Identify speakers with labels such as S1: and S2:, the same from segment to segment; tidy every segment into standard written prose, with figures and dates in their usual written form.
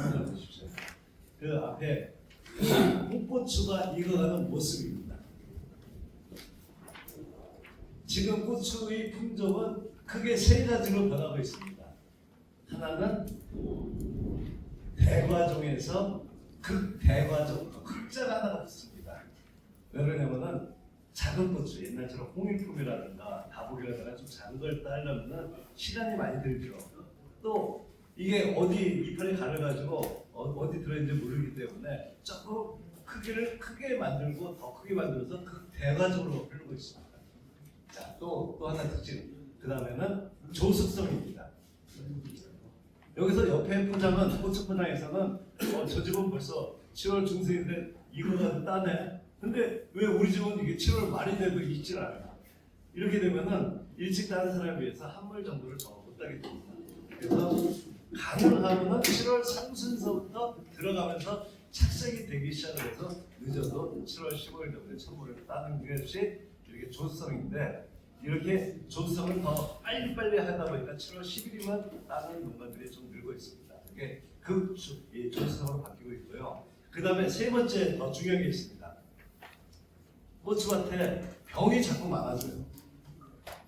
S1: 보십시오. 그 앞에 꽃고추가 익어가는 모습입니다. 지금 고추의 품종은 크게 세 가지로 변하고 있습니다. 하나는 대과종에서 극대과종, 극자가 하나가 붙습니다. 왜 그러냐면은 작은 고추, 옛날처럼 홍일품이라든가 다복이라든가 좀 작은 걸 따려면 시간이 많이 들죠. 또 이게 어디 이파리 가려가지고 어디 들어있는지 모르기 때문에 조금 크기를 크게 만들고 더 크게 만들어서 극대과종으로 흐르고 있습니다. 자, 또 하나 특징. 그 다음에는 조숙성입니다. 여기서 옆에 포장은 고추 포장에서는 저 집은 벌써 7월 중순인데 이거가 따네. 근데 왜 우리 집은 이게 7월 말이 돼도 익질 않아요? 이렇게 되면은 일찍 따는 사람에 비해서 한물 정도를 더 못 따게 됩니다. 그래서 가능하면은 7월 상순서부터 들어가면서 착색이 되기 시작을 해서 늦어도 7월 15일 정도에 천물을 따는 것이 이렇게 조수성인데, 이렇게 조수성을 더 빨리빨리 하다 보니까 7월 10일이면 따는 농가들이 좀 늘고 있습니다. 이게 조수성으로 바뀌고 있고요. 그 다음에 세 번째 더 중요한 게 있습니다. 고추밭에 병이 자꾸 많아져요.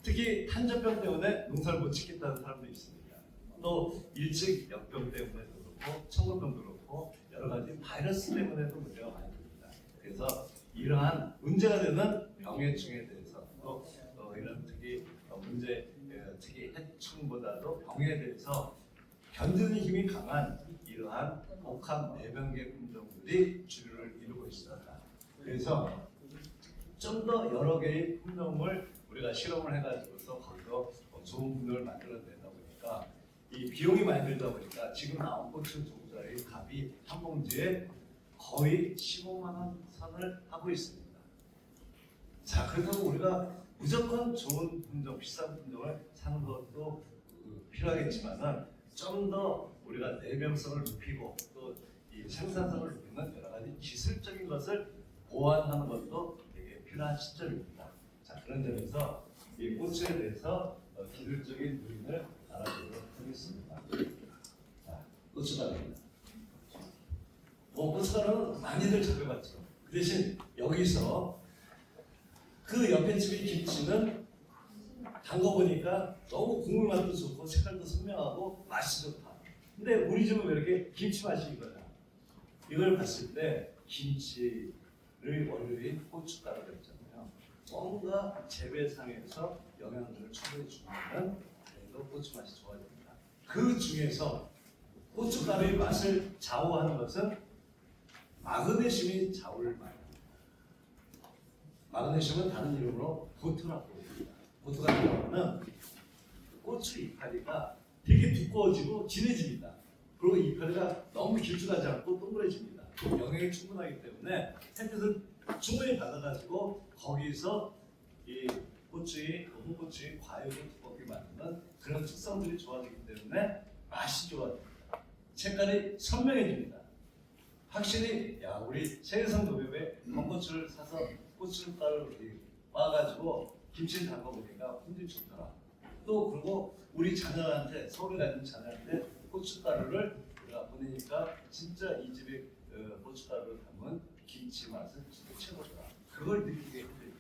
S1: 특히 탄저병 때문에 농사를 못 짓겠다는 사람도 있습니다. 또 일찍 역병 때문에도 그렇고 청금병도 그렇고 여러 가지 바이러스 때문에도 문제가 많이 됩니다. 그래서 이러한 문제가 되는 병해충에 대해서 또 이런 특히 특히 해충보다도 병에 대해서 견디는 힘이 강한 이러한 복합 내병계 품종들이 주류를 이루고 있습니다. 그래서 좀 더 여러 개의 품종을 우리가 실험을 해가지고서 거기서 좋은 품종을 만들어내다 보니까 이 비용이 많이 들다 보니까 지금 나온 고추 종자의 값이 한 봉지에 거의 15만 원 선을 하고 있습니다. 자, 그래서 우리가 무조건 좋은 품종, 비싼 품종을 사는 것도 필요하겠지만은 좀 더 우리가 내병성을 높이고 또 이 생산성을 높이는 여러 가지 기술적인 것을 보완하는 것도 되게 필요한 시점입니다. 자, 그런 점에서 이 고추에 대해서 기술적인 요인을 알아보도록 하겠습니다. 자, 고춧가루입니다. 고춧가루는 많이들 접해봤죠. 그 대신 여기서 그 옆에 집의 김치는 담궈보니까 너무 국물 맛도 좋고 색깔도 선명하고 맛이 좋다. 근데 우리 집은 왜 이렇게 김치 맛이 이거야? 이걸 봤을 때 김치의 원료인 고춧가루가 있잖아요. 뭔가 재배상에서 영양분을 충분히 주면 그래도 고추 맛이 좋아집니다. 그 중에서 고춧가루의 맛을 좌우하는 것은 마그네슘이 좌우를 많이 합니다. 마그네슘은 다른 이름으로 보트라고 합니다. 보트 같은 경우는 고추 이파리가 되게 두꺼워지고 진해집니다. 그리고 이파리가 너무 길쭉하지 않고 동그래집니다. 영양이 충분하기 때문에 햇빛을 충분히 받아가지고 거기서 이 고추의 홍고추의 과육을 두껍게 만드는 그런 특성들이 좋아지기 때문에 맛이 좋아집니다. 색깔이 선명해집니다. 확실히 우리 세계성 도배에 건고추를 사서 고춧가루를 빻아가지고 김치를 담궈보니까 굉장히 좋더라. 또 그리고 우리 자녀한테 서울에 가는 자녀한테 고춧가루를 우리가 보내니까 진짜 이 집에 고춧가루를 담은 김치 맛은 진짜 최고더라. 그걸 느끼게 해드립니다.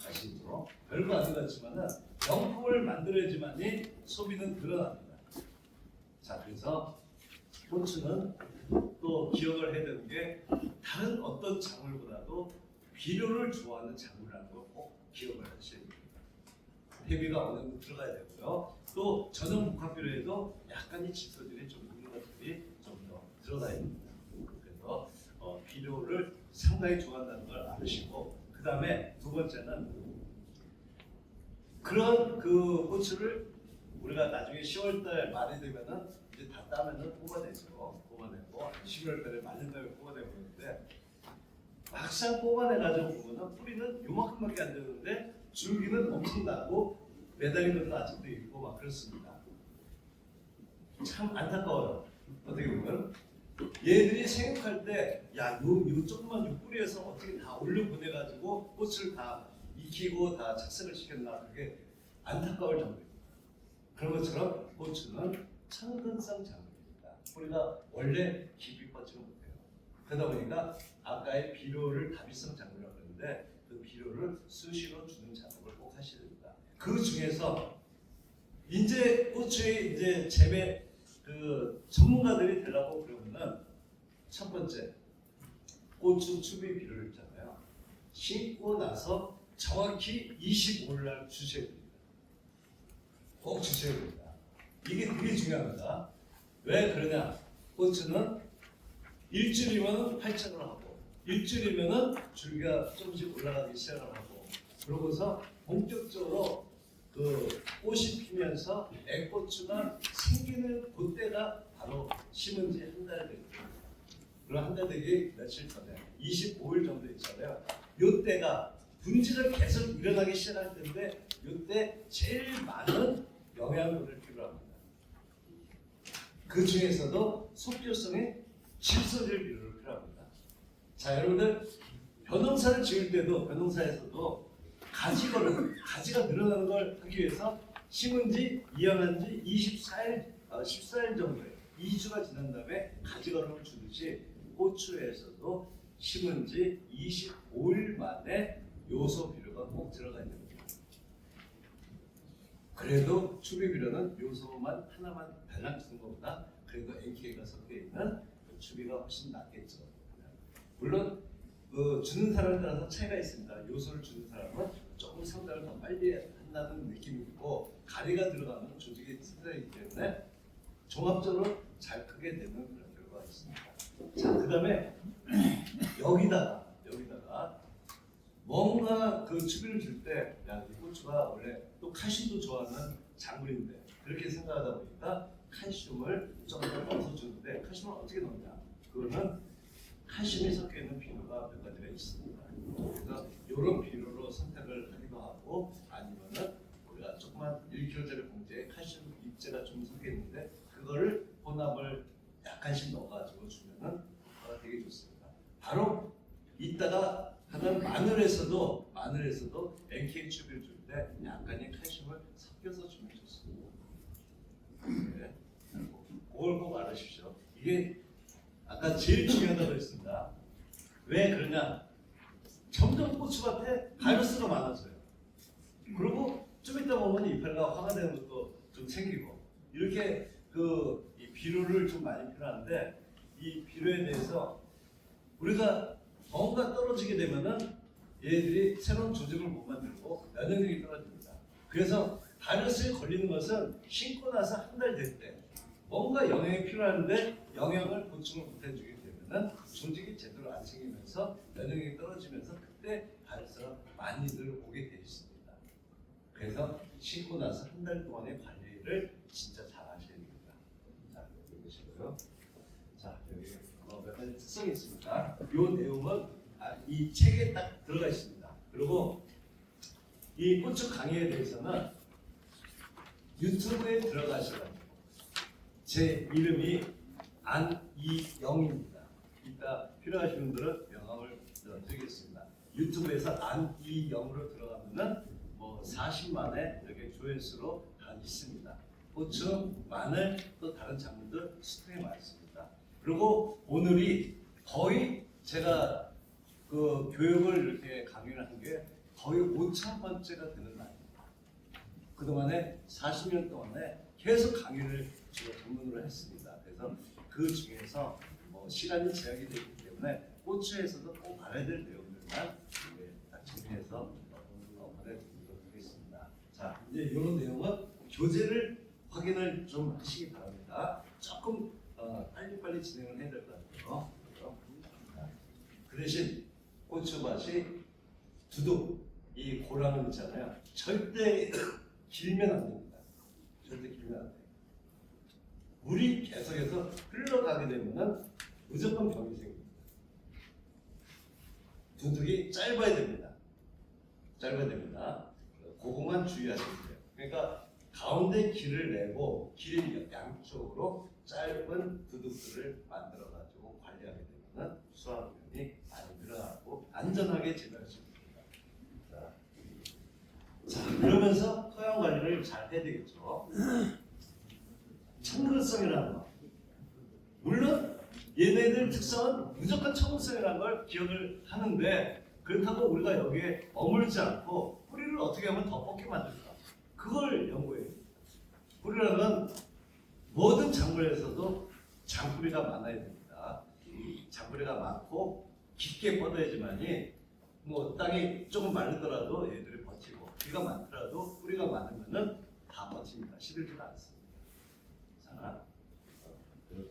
S1: 아시죠? 별거 아닌 것 같지만은 명품을 만들어야지만이 소비는 늘어납니다. 자, 그래서 고추는 또 기억을 해야 되는 게 다른 어떤 작물보다도 비료를 좋아하는 작물이라는 걸 꼭 기억을 하셔야 됩니다. 대비가 어느 정도 들어가야 되고요. 또 전용 복합비료에도 약간의 질소들이 좀 있는 것들이 좀 더 들어가야 됩니다. 그래서 비료를 상당히 좋아한다는 걸 아시고, 그 다음에 두 번째는 그런 그 고추를 우리가 나중에 10월달 말이 되면은 이제 다 따면은 뽑아내고 11월달에 말린 다음에 뽑아내고 있는데, 막상 뽑아내가지고 보면은 뿌리는 요만큼밖에 안 되는데 줄기는 엄청 나고 매달린 것도 아직도 있고 막 그렇습니다. 참 안타까워요. 어떻게 보면 얘들이 생육할 때 요 조그만 요 뿌리에서 어떻게 다 올려 보내가지고 꽃을 다 익히고 다 착색을 시켰나, 그게 안타까울 정도입니다. 그런 것처럼 고추는 천근성 작물입니다. 뿌리가 원래 깊이 뻗지는 못해요. 그러다 보니까 아까의 비료를 다비성 작물이라고 그랬는데 그 비료를 수시로 주는 작업을 꼭 하셔야 됩니다. 그 중에서 이제 고추의 이제 재배 그 전문가들이 되려고 그러면은 첫 번째 고추 추비 비료를 있잖아요. 심고 나서 정확히 25일 날 주셔야 됩니다. 꼭 주셔야 됩니다. 이게 되게 중요합니다. 왜 그러냐? 고추는 일주일이면 활착을 하고 일주일이면은 줄기가 조금씩 올라가기 시작을 하고 그러고서 본격적으로 그 꽃이 피면서 애고추가 생기는 그때가 바로 심은 지 한 달 됩니다. 그럼 한 달 되기 며칠 전에 25일 정도 있잖아요. 요때가 분지를 계속 일어나기 시작할 텐데 요때 제일 많은 영양분을 필요합니다. 그 중에서도 속효성의 질소질 비료를 필요합니다. 자, 여러분들 벼농사를 지을 때도 벼농사에서도 가지가 늘어나는 걸 하기 위해서 심은 지 이양한 지 14일 정도에 2주가 지난 다음에 가지걸음을 주듯이 고추에서도 심은 지 25일 만에 요소 비료가 꼭 들어가야 됩니다. 그래도 추비 비료는 요소만 하나만 달랑 쓰는 것보다 그래도 NK가 섞여 있는 그 추비가 훨씬 낫겠죠. 물론 주는 사람에 따라서 차이가 있습니다. 요소를 주는 사람은 조금 상당을 더 빨리 한다는 느낌이 있고 가리가 들어가면 조직이 튼튼하기 때문에 종합적으로 잘 크게 되는 그런 결과가 있습니다. 자, 그 다음에 여기다가 뭔가 그 추비를 줄 때 이 고추가 원래 또 칼슘도 좋아하는 작물인데 그렇게 생각하다 보니까 칼슘을 좀 더 넣어서 주는데 칼슘을 어떻게 넣냐? 그거는 칼슘이 섞여 있는 비료가 몇 가지가 있습니다. 그래서 이런 비료로 선택을 하기도 하고 아니면은 우리가 조그만 1kg짜리 봉지에 칼슘 입자가 좀 섞여 있는데 그거를 혼합을 약간씩 넣어가지고 주면은 되게 좋습니다. 바로 이따가 하는 마늘에서도 NK 추비를 줄 때 약간의 칼슘을 섞여서 주면 좋습니다. 네. 그걸 꼭 알아주십시오. 이게 아까 제일 중요하다고 했습니다. 왜 그러냐? 점점 고추밭에 바이러스가 많아져요. 그리고 좀 있다 보면 이파리가 화가 되는 것도 좀 생기고 이렇게 이 비료를 좀 많이 필요한데 이 비료에 대해서 우리가 뭔가 떨어지게 되면은 얘들이 새로운 조직을 못 만들고 면역력이 떨어집니다. 그래서 바이러스에 걸리는 것은 심고 나서 한 달 될 때 뭔가 영양이 필요한데 영양을 보충을 못 해주게 되면은 조직이 제대로 안 생기면서 면역력이 떨어지면서 그때 바이러스가 많이들 오게 되어 있습니다. 그래서 심고 나서 한 달 동안의 관리를 진짜 잘 하셔야 됩니다. 자, 여기 보시고요. 자, 여기 몇 가지 특성이 있습니다. 이 내용은 이 책에 딱 들어가 있습니다. 그리고 이 고추 강의에 대해서는 유튜브에 들어가셔가지고 제 이름이 안이영입니다. 이따 필요하신 분들은 명함을 드리겠습니다. 유튜브에서 안이영으로 들어가면은 뭐 40만의 이렇게 조회수로 다 있습니다. 고추, 마늘 또 다른 작물들 수량이 많습니다. 그리고 오늘이 거의 제가 그 교육을 이렇게 강의를 한 게 거의 5,000번째가 되는 날입니다. 그동안에 40년 동안에 계속 강의를 제가 전문으로 했습니다. 그래서 그 중에서 뭐 시간이 제약이 되기 때문에 고추에서도 꼭 알아야 될 내용들만 딱 정리해서 보내드리도록 하겠습니다. 자, 이제 이런 내용은 교재를 확인을 좀 하시기 바랍니다. 조금 빨리빨리 진행을 해야 될 것 같아요. 그 대신 고추밭이 두둑 이 고랑은 있잖아요. 절대 길면 안 됩니다. 절대 길면 안 돼요. 물이 계속해서 흘러가게 되면은 무조건 병이 생깁니다. 두둑이 짧아야 됩니다. 그것만 주의하시면 돼요. 그러니까 가운데 길을 내고 길 양쪽으로 짧은 두둑들을 만들어가지고 관리하게 되면은 수확량이 많이 늘어나고 안전하게 재배할 수 있습니다. 자, 그러면서 토양 관리를 잘 해야 되겠죠. 청근성이라는 거. 물론 얘네들 특성은 무조건 청음성이라는 걸 기억을 하는데 그렇다고 우리가 여기에 머물지 않고 뿌리를 어떻게 하면 더 뻗게 만들까? 그걸 연구해요. 뿌리라는 모든 작물에서도 장뿌리가 많아야 됩니다. 장뿌리가 많고 깊게 뻗어야지만이 뭐 땅이 조금 마르더라도 얘들이 버티고 비가 많더라도 뿌리가 많으면은 다 버팁니다. 시들지도 않습니다. 자,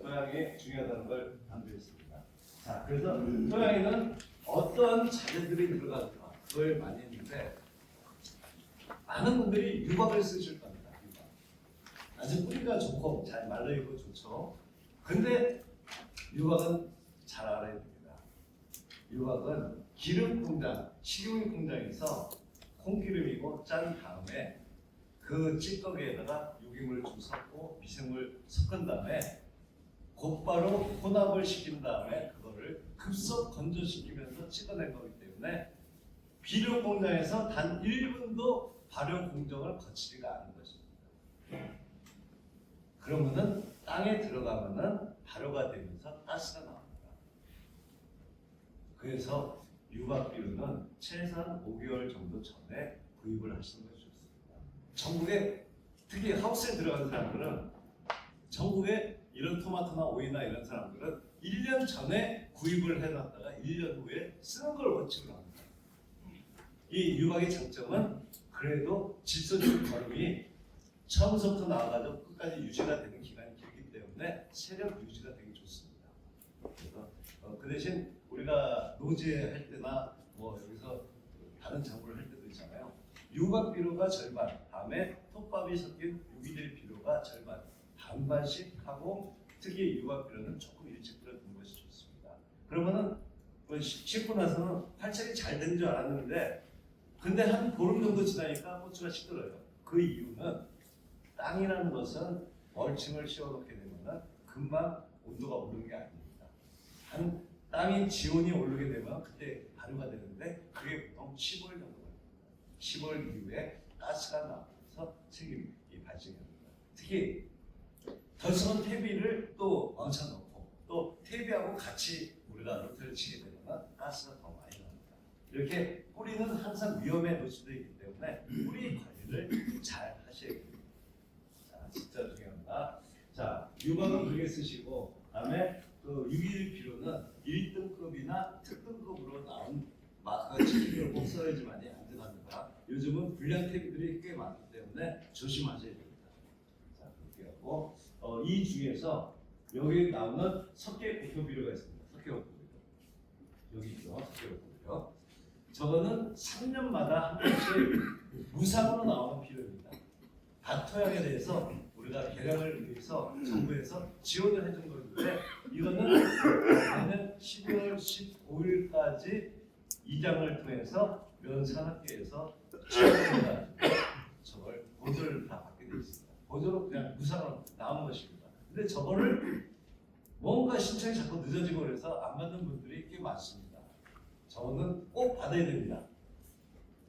S1: 토양이 중요하다는 걸 강조했습니다. 자, 그래서 토양에는 어떤 자재들이 들어갈까 그걸 많이 했는데 많은 분들이 유박을 쓰실 겁니다. 유박. 아주 뿌리가 좋고 잘 말라있고 좋죠. 근데 유박은 잘 알아야 됩니다. 유박은 기름 공장, 식용 공장에서 콩기름이고 짠 다음에 그 찌꺼기에다가 유기물을 좀 섞고 미생물 섞은 다음에 곧바로 혼합을 시킨 다음에 그거를 급속 건조시키면서 찍어낸 거기 때문에 비료 공장에서 단 1분도 발효 공정을 거치지가 않은 것입니다. 그러면은 땅에 들어가면은 발효가 되면서 가스가 나옵니다. 그래서 유박 비료는 최소한 5개월 정도 전에 구입을 하시는 것이 좋습니다. 전국에 특히 하우스에 들어가는 사람들은 전국에 이런 토마토나 오이나 이런 사람들은 1년 전에 구입을 해놨다가 1년 후에 쓰는 걸 원칙으로 합니다. 이 유박의 장점은 그래도 질소적 거름이 처음부터 나와가지고 끝까지 유지가 되는 기간이 길기 때문에 세력 유지가 되게 좋습니다. 그래서 그 대신 우리가 노지에 할 때나 뭐 여기서 다른 작물을 할 때도 있잖아요. 유박 비료가 절반, 다음에 톱밥이 섞인 유기질 비료가 절반, 반반씩 하고 특히 유박 비료는 조금 일찍 들어두는 것이 좋습니다. 그러면은 씻고 나서는 활착이 잘 된 줄 알았는데 근데 한 보름 정도 지나니까 고추가 시들어요. 그 이유는 땅이라는 것은 멀칭을 씌워놓게 되면 금방 온도가 오르는 게 아닙니다. 한 땅이 지온이 오르게 되면 그때 발효가 되는데 그게 보통 15일 정도 걸립니다. 15일 이후에 가스가 나면서 책임이 발생합니다. 특히 덜 썩은 퇴비를 또 얹혀놓고 또 퇴비하고 같이 우리가 루트를 치게 되면 가스가 더 많이 납니다. 이렇게 뿌리는 항상 위험에 노출되어 있기 때문에 뿌리 관리를 잘 하셔야 됩니다. 자, 진짜 중요합니다. 자, 유박은 그렇게 쓰시고 그다음에 그 유기질 비료는 1등급이나 특등급으로 나온 마크가 지키기를 꼭 써야지만이 안전합니다. 요즘은 불량 퇴비들이 꽤 많기 때문에 조심하셔야 됩니다. 자, 그렇게 하고 이 중에서 여기 나오는 석회 고토 비료가 있습니다. 석회 고토 비료 여기 있죠. 석회 고토 비료. 저거는 3년마다 한 번씩 무상으로 나오는 비료입니다. 밭 토양에 대해서 우리가 개량을 위해서 정부에서 지원을 해준 건데 이거는 내년 12월 15일까지 이장을 통해서 면 산업계에서 지원을 해가지고 저걸 보조를 다 받게 되어 있습니다. 보조로 그냥 무상으로 나오는 것입니다. 근데 저거를 뭔가 신청이 자꾸 늦어지고 그래서 안 받는 분들이 꽤 많습니다. 저거는 꼭 받아야 됩니다.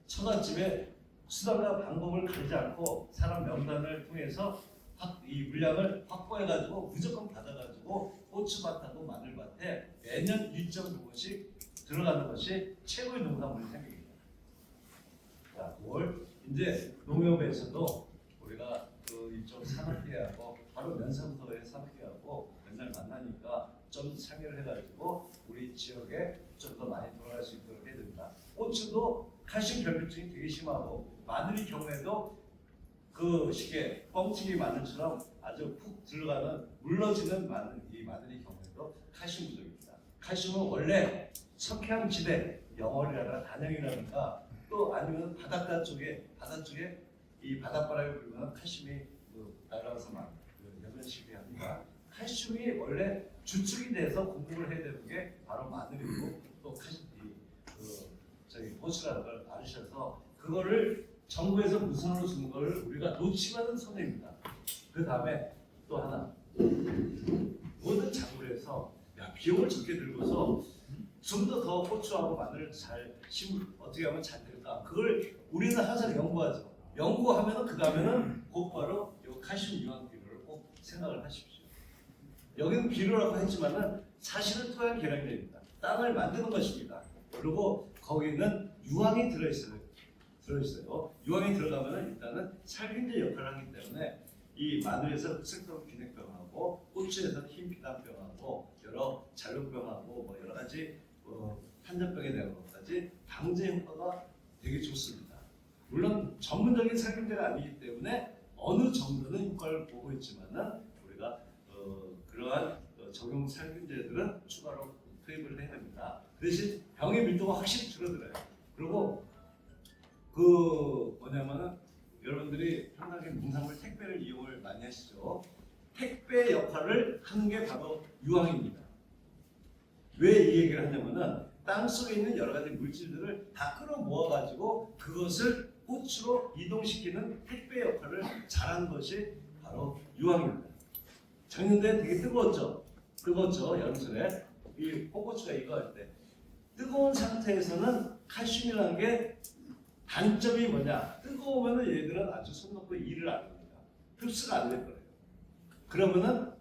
S1: 처갓집에 수단과 방법을 가리지 않고 사람 명단을 통해서 이 물량을 확보해가지고 무조건 받아가지고 고추밭하고 마늘밭에 매년 1.9번씩 들어가는 것이 최고의 농산물 생각입니다. 자, 그걸 이제 농협에서도 우리가 그 이쪽 산업계하고 바로 면상터의 산업계하고 맨날 만나니까 좀 참여를 해가지고 우리 지역에 좀 더 많이 돌아갈 수 있도록 해야 됩니다. 고추도 칼슘 결핍증이 되게 심하고 마늘의 경우에도 그 식의 뻥튀기 마늘처럼 아주 푹 들어가는 물러지는 마늘, 이 마늘의 경우에도 칼슘 부족입니다. 칼슘은 원래 석회암지대, 영월이라든가 단영이라든가 또 아니면 바닷가 쪽에 이 바닷바람이 불면 칼슘이 날아가서 막 연면시비 합니다. 칼슘이 원래 주축이 돼서 공급을 해야 되는 게 바로 마늘이고 또 칼슘, 고추라는 걸 알으셔서 그거를 정부에서 무상으로 주는 걸 우리가 놓치면은 손해입니다. 그 다음에 또 하나 모든 작물에서 비용을 적게 들고서 좀 더 고추하고 마늘을 잘 어떻게 하면 잘 될까? 그걸 우리는 항상 연구하죠. 연구하면은 그 다음에는 곧바로 이 칼슘 유황 비료를 꼭 생각을 하십시오. 여기는 비료라고 했지만은 사실은 토양 계량제입니다. 땅을 만드는 것입니다. 그리고 거기는 유황이 들어있어요. 유황이 들어가면은 일단은 살균제 역할을 하기 때문에 이 마늘에서 흑색토록 균핵병하고 고추에서 흰피단병하고 여러 잔류병하고 뭐 여러 가지 한전병에 대한 것까지 방제 효과가 되게 좋습니다. 물론 전문적인 살균제가 아니기 때문에 어느 정도는 효과를 보고 있지만은 우리가 그러한 적용 살균제들은 추가로 투입을 해야 됩니다. 그 대신 병의 밀도가 확실히 줄어들어요. 그리고 그 뭐냐면은 여러분들이 편하게 농산물 택배를 이용을 많이 하시죠. 택배 역할을 하는 게 바로 유황입니다. 왜 이 얘기를 하냐면은 땅 속에 있는 여러 가지 물질들을 다 끌어 모아가지고 그것을 꽃으로 이동시키는 택배 역할을 잘하는 것이 바로 유황입니다. 작년에 되게 뜨거웠죠. 여름철에 이 꽃고추가 이거 할 때 뜨거운 상태에서는 칼슘이라는 게 단점이 뭐냐? 뜨거우면은 얘들은 아주 손 놓고 일을 안 합니다. 흡수가 안 될 거예요. 그러면은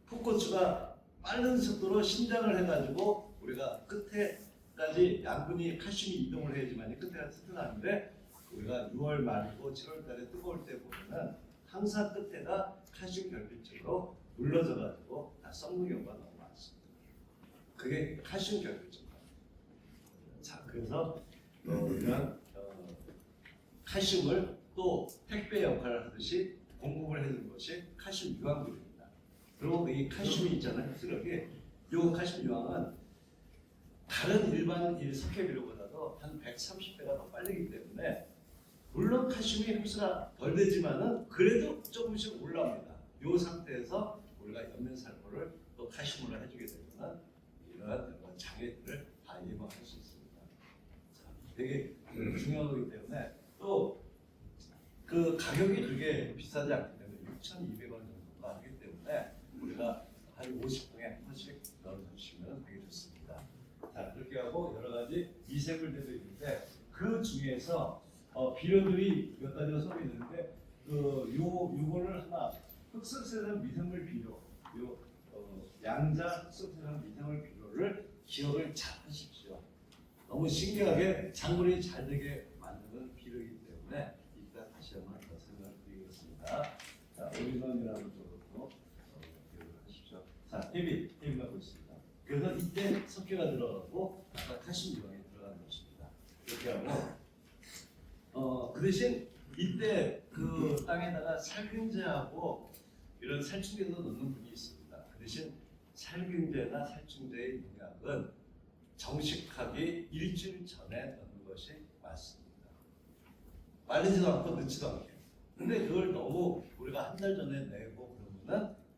S1: 풋고추가 빠른 속도로 신장을 해가지고 우리가 끝에까지 양분이 칼슘이 이동을 해야지만 끝에가 튼튼하는데 우리가 6월 말이고 7월 달에 뜨거울 때 보면은 항상 끝에가 칼슘 결핍증으로 눌러져가지고 다 썩는 경우가 너무 많습니다. 그게 칼슘 결핍증입니다. 자, 그래서 이런 칼슘을 또 택배 역할을 하듯이 공급을 해주는 것이 칼슘 유황물입니다. 그리고 이 칼슘이 있잖아요. 흡수력이 이 칼슘 유황은 다른 일반 석회비료보다도 한 130배가 더 빠르기 때문에 물론 칼슘이 흡수가 덜 되지만은 그래도 조금씩 올라옵니다. 이 상태에서 우리가 연면살포를 또 칼슘으로 해주게 되면 이러한 장애들을 다 예방할 수 있습니다. 자, 되게 중요한 거기 때문에 또 그 가격이 그렇게 비싸지 않기 때문에 6,200원 정도가 하기 때문에 우리가 한 50통에 한 번씩 넣어주시면 되게 좋습니다. 자, 그렇게 하고 여러 가지 미생물들도 있는데 그 중에서 비료들이 몇 가지가 섞여 있는데 요거를 하나 흑설세상 미생물 비료, 양자 흑설세상 미생물 비료를 기억을 잘 하십시오. 너무 신기하게 작물이 잘 되게 만드는 비료이기 때문에 이따 다시 한번 더 설명드리겠습니다. 자, 오리건이라는 쪽으로 기억을 하십시오. 자, 헤비가 보겠습니다. 그래서 이때 석회가 들어가고 아까 칼슘 유황이 들어가는 것입니다. 이렇게 하고 그 대신 이때 그 땅에다가 살균제하고 이런 살충제도 넣는 분이 있습니다. 그 대신 살균제나 살충제의 농약은 정식하게 일주일 전에 넣는 것이 맞습니다. 말리지도 않고 넣지도 않게. 근데 그걸 너무 우리가 한 달 전에 내고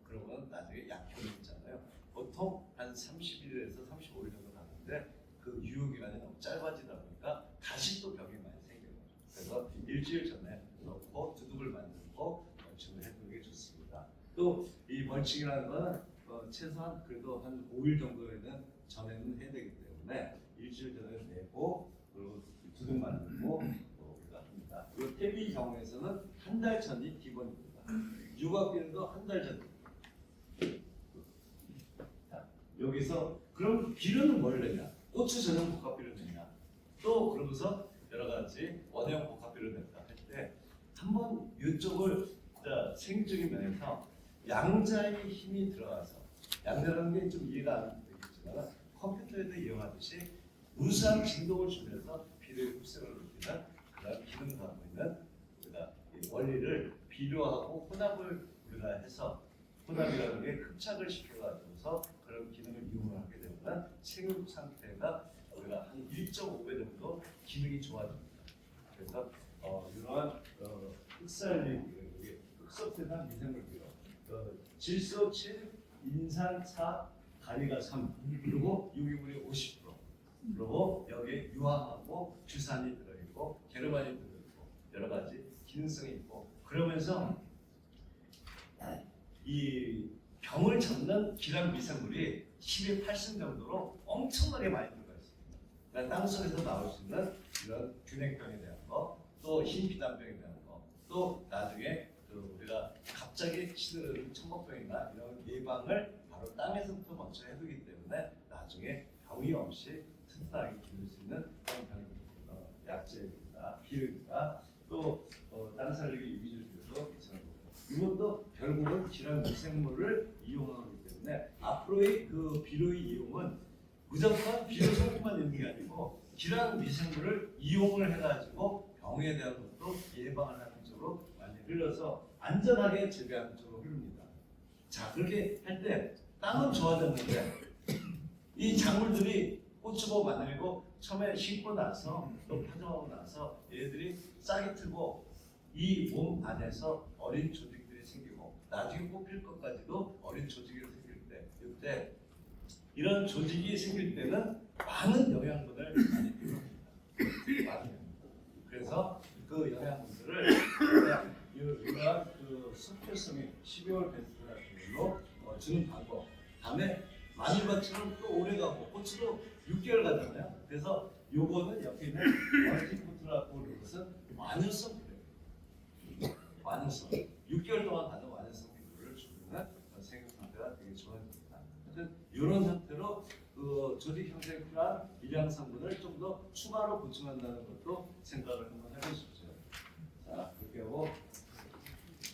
S1: 그러면 나중에 약효를 있잖아요. 보통 한 30일에서 35일 정도 가는데 그 유효기간이 너무 짧아지다 보니까 다시 또 병이 많이 생겨요. 그래서 일주일 전에 넣고 두둑을 만들고 멀칭을 해두는 게 좋습니다. 또 이 멀칭이라는 거는 최소한 그래도 한 5일 정도에는 전에는 해야 되기 때문에 일주일 전에 내고 그리고 두둑 만들고 우리가 합니다. 이 태비 경우에서는 한 달 전이 기본입니다. 유곽비료도 한 달 전입니다. 자, 여기서 그럼 비료는 뭘 내냐? 고추 전용 복합비료 내냐? 또 그러면서 여러 가지 원형 복합비료 낸다 할 때 한번 이쪽을 생리적인 면에서 양자의 힘이 들어가서 양자라는 게 좀 이해가 안 되겠지만 컴퓨터에도 이용하듯이 무수한 진동을 주면서 비료의 흡수를 높이는 그런 기능을 갖고 있는 우리가 이 원리를 비료하고 혼합을 우리가 해서 혼합이라는 게 흡착을 시켜가지고서 그런 기능을 이용을 하게 되면 생육 상태가 우리가 한 1.5배 정도 기능이 좋아집니다. 그래서 이러한 흑설세상 미생물 비료, 질소 7, 인산 4, 가리가 3, 그리고 유기물이 50%, 그리고 여기에 유황하고 주산이 들어있고 게르만이 들어있고 여러 가지 기능성이 있고 그러면서 이 병을 잡는 기량 미생물이 10의 8승 정도로 엄청나게 많이 들어가 있습니다. 그러니까 땅 속에서 나올 수 있는 이런 균핵병에 대한 거, 또 흰피단병에 대한 거, 또 나중에 우리가 갑자기 시들은 천목병이나 이런 예방을 바로 땅에서부터 먼저 해두기 때문에 나중에 병이 없이 튼튼하게 기를 수 있는 그런 약재입니다. 비료입니다. 또 땅 살리기 유기질에서 괜찮은 거예요. 이것도 결국은 질환 미생물을 이용하기 때문에 앞으로의 그 비료의 이용은 무조건 비료 성분만 있는 게 아니고 질환 미생물을 이용을 해가지고 병에 대한 것도 예방을 하는 쪽으로 많이 흘러서 안전하게 재배하는 쪽으로 흐릅니다. 자, 그렇게 할 때 땅은 좋아졌는데 이 작물들이 고추고 마늘고 처음에 심고 나서 또 파종하고 나서 얘들이 싹이 트고 이 몸 안에서 어린 조직들이 생기고 나중에 뽑힐 것까지도 어린 조직이 생길 때 이때 이런 조직이 생길 때는 많은 영양분을 많이 필요합니다. 그래서 그 영양분들을 이러한 그 수표성이 12월 베스트 같은 걸로 주는 방법. 다음에 마늘밭처럼 또 오래 가고 고추도 6개월 가잖아요. 그래서 요거는 옆에 있는 멀티포트라고 하는 것은 마늘성 비료예요. 마늘성. 6개월 동안 가는 마늘성 비료를 주면 생육 상태가 되게 좋아집니다. 하여튼 이런 상태로 그 조직 형성에 필요한 일양 성분을 좀 더 추가로 보충한다는 것도 생각을 한번 해보십시오. 자, 그렇게 하고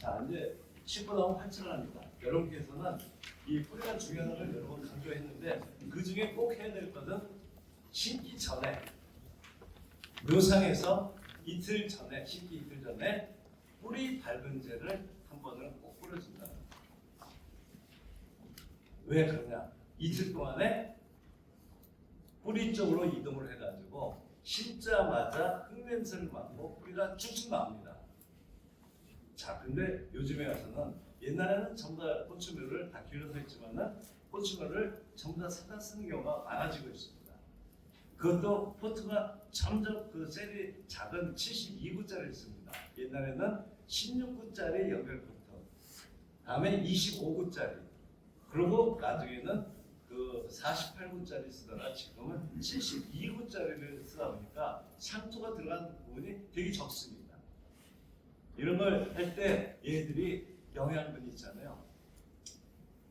S1: 자 이제 심고 나면 관찰을 합니다. 여러분께서는 이 뿌리가 중요한 걸 여러 번 강조했는데 그 중에 꼭 해야 될 것은 심기 전에 묘상에서 이틀 전에 심기 이틀 전에 뿌리 밝은제를 한 번은 꼭 뿌려준다. 왜 그러냐? 이틀 동안에 뿌리 쪽으로 이동을 해가지고 심자마자 흙냄새를 맡고 뿌리가 쭉쭉 나옵니다. 자, 근데 요즘에 와서는 옛날에는 전부 다 고추苗다 길러서 했지만은 고추苗전부 다 사다 쓰는 경우가 많아지고 있습니다. 그것도 포트가 점점 그 셀이 작은 72구짜리 있습니다. 옛날에는 16구짜리 연결 포트, 다음에 25구짜리, 그리고 나중에는 그 48구짜리 쓰다가 지금은 72구짜리를 쓰다 보니까 상토가 들어간 부분이 되게 적습니다. 이런 걸 할 때 얘들이 영양분이 있잖아요.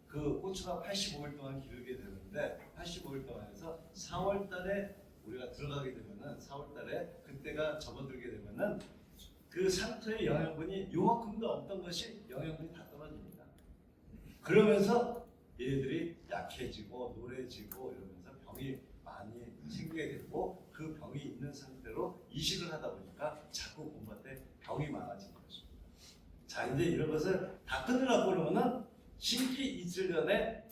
S1: 그 고추가 85일 동안 기르게 되는데 85일 동안에서 4월 달에 우리가 들어가게 되면은 4월 달에 그때가 접어들게 되면은 그 상토의 영양분이 요만큼도 없던 것이 영양분이 다 떨어집니다. 그러면서 얘들이 약해지고 노래지고 이러면서 병이 많이 생기게 되고 그 병이 있는 상태로 이식을 하다 보니까 자꾸 봄밭에 병이 많아지는 것입니다. 자, 이제 이런 것을 다 끊으려고 그러면은 심기 이틀 전에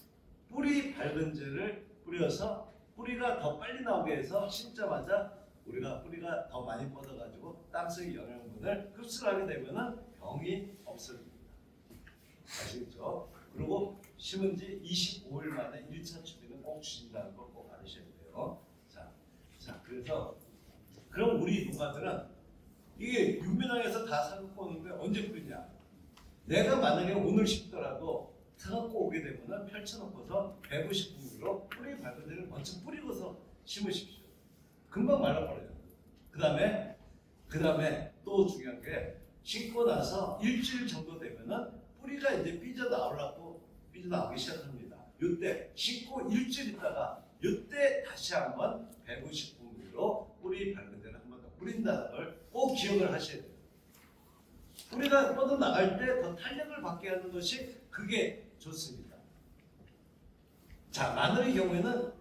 S1: 뿌리 밝은제를 뿌려서 뿌리가 더 빨리 나오게 해서 심자마자 우리가 뿌리가 더 많이 뻗어가지고 땅속의 영양분을 흡수를 하게 되면은 병이 없어집니다. 아시겠죠? 그리고 심은 지 25일 만에 1차 추비는 꼭 주신다는 걸 꼭 알으셔야 돼요. 자, 그래서 그럼 우리 농가들은 이게 유민항에서 다 사갖고 오는데 언제 뿌리냐? 내가 만약에 오늘 심더라도 사갖고 오게 되면은 펼쳐놓고서 150분으로 뿌리 밝은 데를 먼저 뿌리고서 심으십시오. 금방 말라버려요. 그 다음에 또 중요한 게 심고 나서 일주일 정도 되면은 뿌리가 이제 삐져나오기 시작합니다. 이때 심고 일주일 있다가 이때 다시 한번 150분으로 뿌리 밝은 데를 한 번 더 뿌린다는 걸 꼭 기억을 하셔야 돼요. 뿌리가 뻗어나갈 때 더 탄력을 받게 하는 것이 그게 좋습니다. 자, 마늘의 경우에는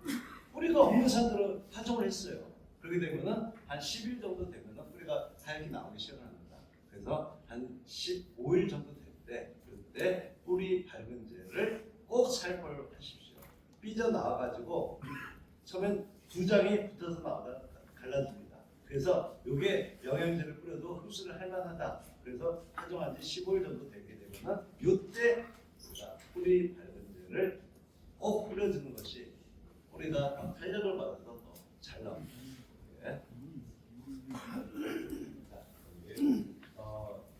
S1: 뿌리가 없는 상태로 파종을 했어요. 그렇게 되면은 한 10일 정도 되면은 뿌리가 하얗게 나오기 시작합니다. 그래서 한 15일 정도 될 때 그때 뿌리 밝은제를 꼭 살포를 하십시오. 삐져 나와가지고 처음엔 두 장이 붙어서 나오다 갈라집니다. 그래서 이게 영양제를 뿌려도 흡수를 할 만하다. 그래서 파종한 지 15일 정도 되게 되면은 이때 뿌리 밝은제를 꼭 뿌려주는 것이 뿌리가 더 탄력을 받아서 더 잘 나옵니다. 네.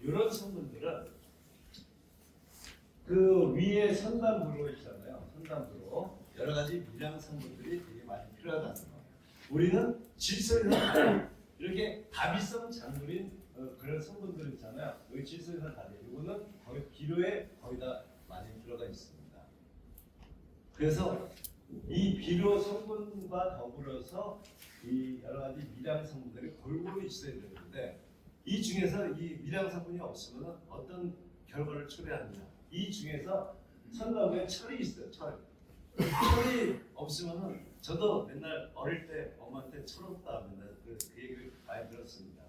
S1: 이런 성분들은 그 위에 선단부로 있잖아요. 선단부로 여러 가지 미량 성분들이 되게 많이 필요하다는 거. 우리는 질소에서 이렇게 다비성 작물인 그런 성분들 있잖아요. 여기 질소에서 다리. 이거는 거의 비료에 거의 다 많이 들어가 있습니다. 그래서 이 비료 성분과 더불어서 이 여러 가지 미량 성분들이 골고루 있어야 되는데 이 중에서 이 미량 성분이 없으면 어떤 결과를 초래하느냐? 이 중에서 첨가물에 철이 있어요. 철이 없으면은 저도 맨날 어릴 때 엄마한테 철없다 맨날 그 얘기를 많이 들었습니다.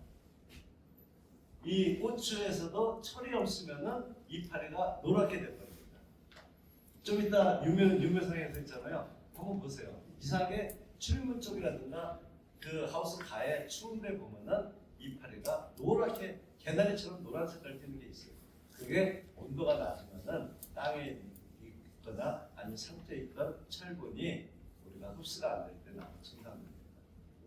S1: 이 고추에서도 철이 없으면은 이파리가 노랗게 돼버립니다. 좀 이따 유묘상에서 있잖아요. 한번 보세요. 이상하게 출입문 쪽이라든가 그 하우스 가에 추운 데 보면은 이파리가 노랗게 개나리처럼 노란 색깔 띠는 게 있어요. 그게 온도가 낮으면은 땅에 있거나 아니면 상태에 있던 철분이 우리가 흡수가 안 될 때 나오는 증상입니다.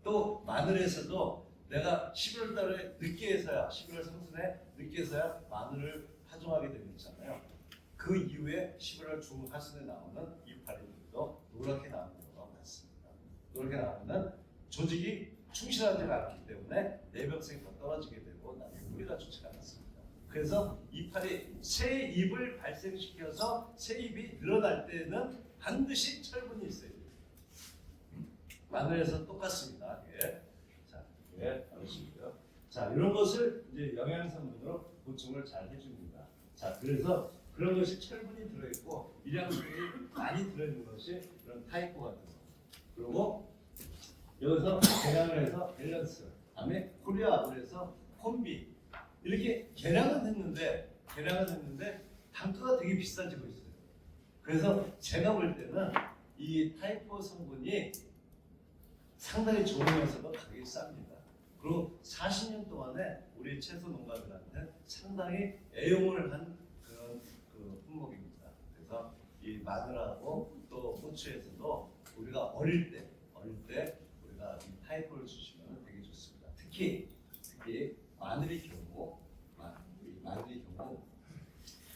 S1: 또 마늘에서도 내가 11월 달에 늦게서야 11월 상순에 늦게서야 마늘을 파종하게 되잖아요. 그 이후에 11월 중 하순에 나오는 이파리들도 노랗게 나오는 경우가 많습니다. 노랗게 나오면 조직이 충실하지가 않기 때문에 내병성이 더 떨어지게 되고 나중에 뿌리가 좋지가 않습니다. 그래서 이파리 새 잎을 발생시켜서 새 잎이 늘어날 때는 반드시 철분이 있어야 돼요. 마늘에서 똑같습니다. 예. 자, 예, 알으시고요. 자, 이런 것을 이제 영양성분으로 보충을 잘 해줍니다. 자, 그래서 그런 것이 철분이 들어있고 미량성이 많이 들어있는 것이 그런 타이포 같은 거. 그리고 여기서 계량을 해서 밸런스, 다음에 코리아아블에서 콤비 이렇게 계량은 했는데 단가가 되게 비싸지고 있어요. 그래서 제가 볼 때는 이 타이포 성분이 상당히 좋으면서도 가격이 쌉니다. 그리고 40년 동안에 우리 채소 농가들한테 상당히 애용을 한 그런 그 품목입니다. 그래서 이 마늘하고 또 고추에서도 우리가 어릴 때 우리가 이 타이포를 주시면 되게 좋습니다. 특히 마늘의 경우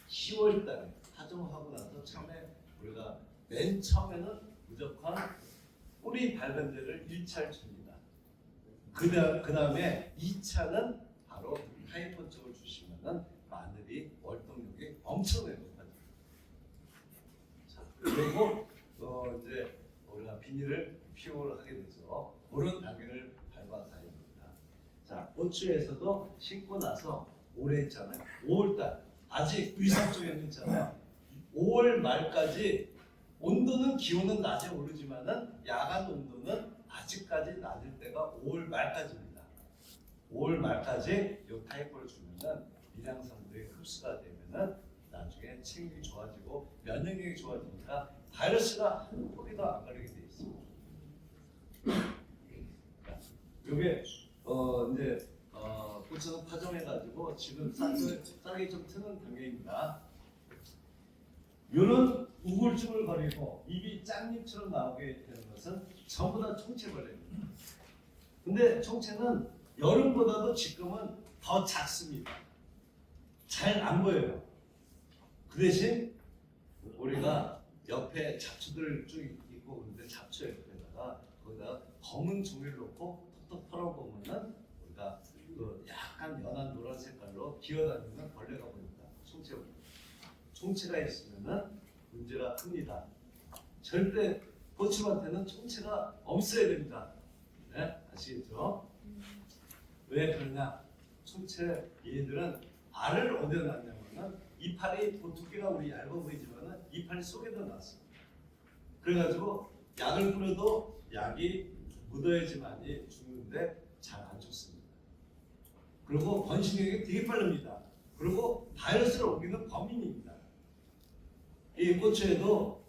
S1: 10월 달에 파종하고 나서 처음에 우리가 맨 처음에는 무조건 뿌리 밝은 데를 1차를 줍니다. 그 다음에 2차는 바로 타이포 쪽을 주시면은 마늘이 월동력이 엄청나게 높아집니다. 자, 그리고 이제 우리가 비닐을 피워를 하게 되죠. 그런 단계를 밟아가야 됩니다. 자, 고추에서도 심고 나서 올해 있잖아요. 5월달 아직 의성 쪽에는 있잖아요. 5월 말까지 온도는 기온은 낮에 오르지만은 야간 온도는 아직까지 낮을 때가 5월 말까지입니다. 5월 말까지 이 타이포를 주면은 미량성분이 흡수가 되면은 나중에 체력이 좋아지고 면역력이 좋아지니까 바이러스가 한 포기도 안 걸리게 돼 있습니다. 이게 이제 고추는 파종해가지고 지금 싹이 좀 트는 단계입니다. 이런 우울증을 벌이고 입이 짱잎처럼 나오게 되는 것은 전부 다 총체벌레입니다. 근데 총체는 여름보다도 지금은 더 작습니다. 잘 안 보여요. 그 대신 우리가 옆에 잡초들 쭉 있고 그런데 잡초 옆에다가 거기다가 검은 종이를 놓고 톡톡 털어보면은 우리가 그 약간 연한 노란 색깔로 기어다니는 벌레가 보입니다. 총체벌레. 총체가 있으면은 문제가 큽니다. 절대 고추밭에는 총체가 없어야 됩니다. 네? 아시겠죠? 왜 그러냐? 총체 얘들은 알을 어디에 낳냐면은 이파리 두께가 우리 얇아 보이지만은 이파리 속에다 놨습니다. 그래가지고 약을 뿌려도 약이 묻어야지만이 죽는데 잘 안 죽습니다. 그리고 번식력이 되게 빠릅니다. 그리고 바이러스를 옮기는 범인입니다. 이 고추에도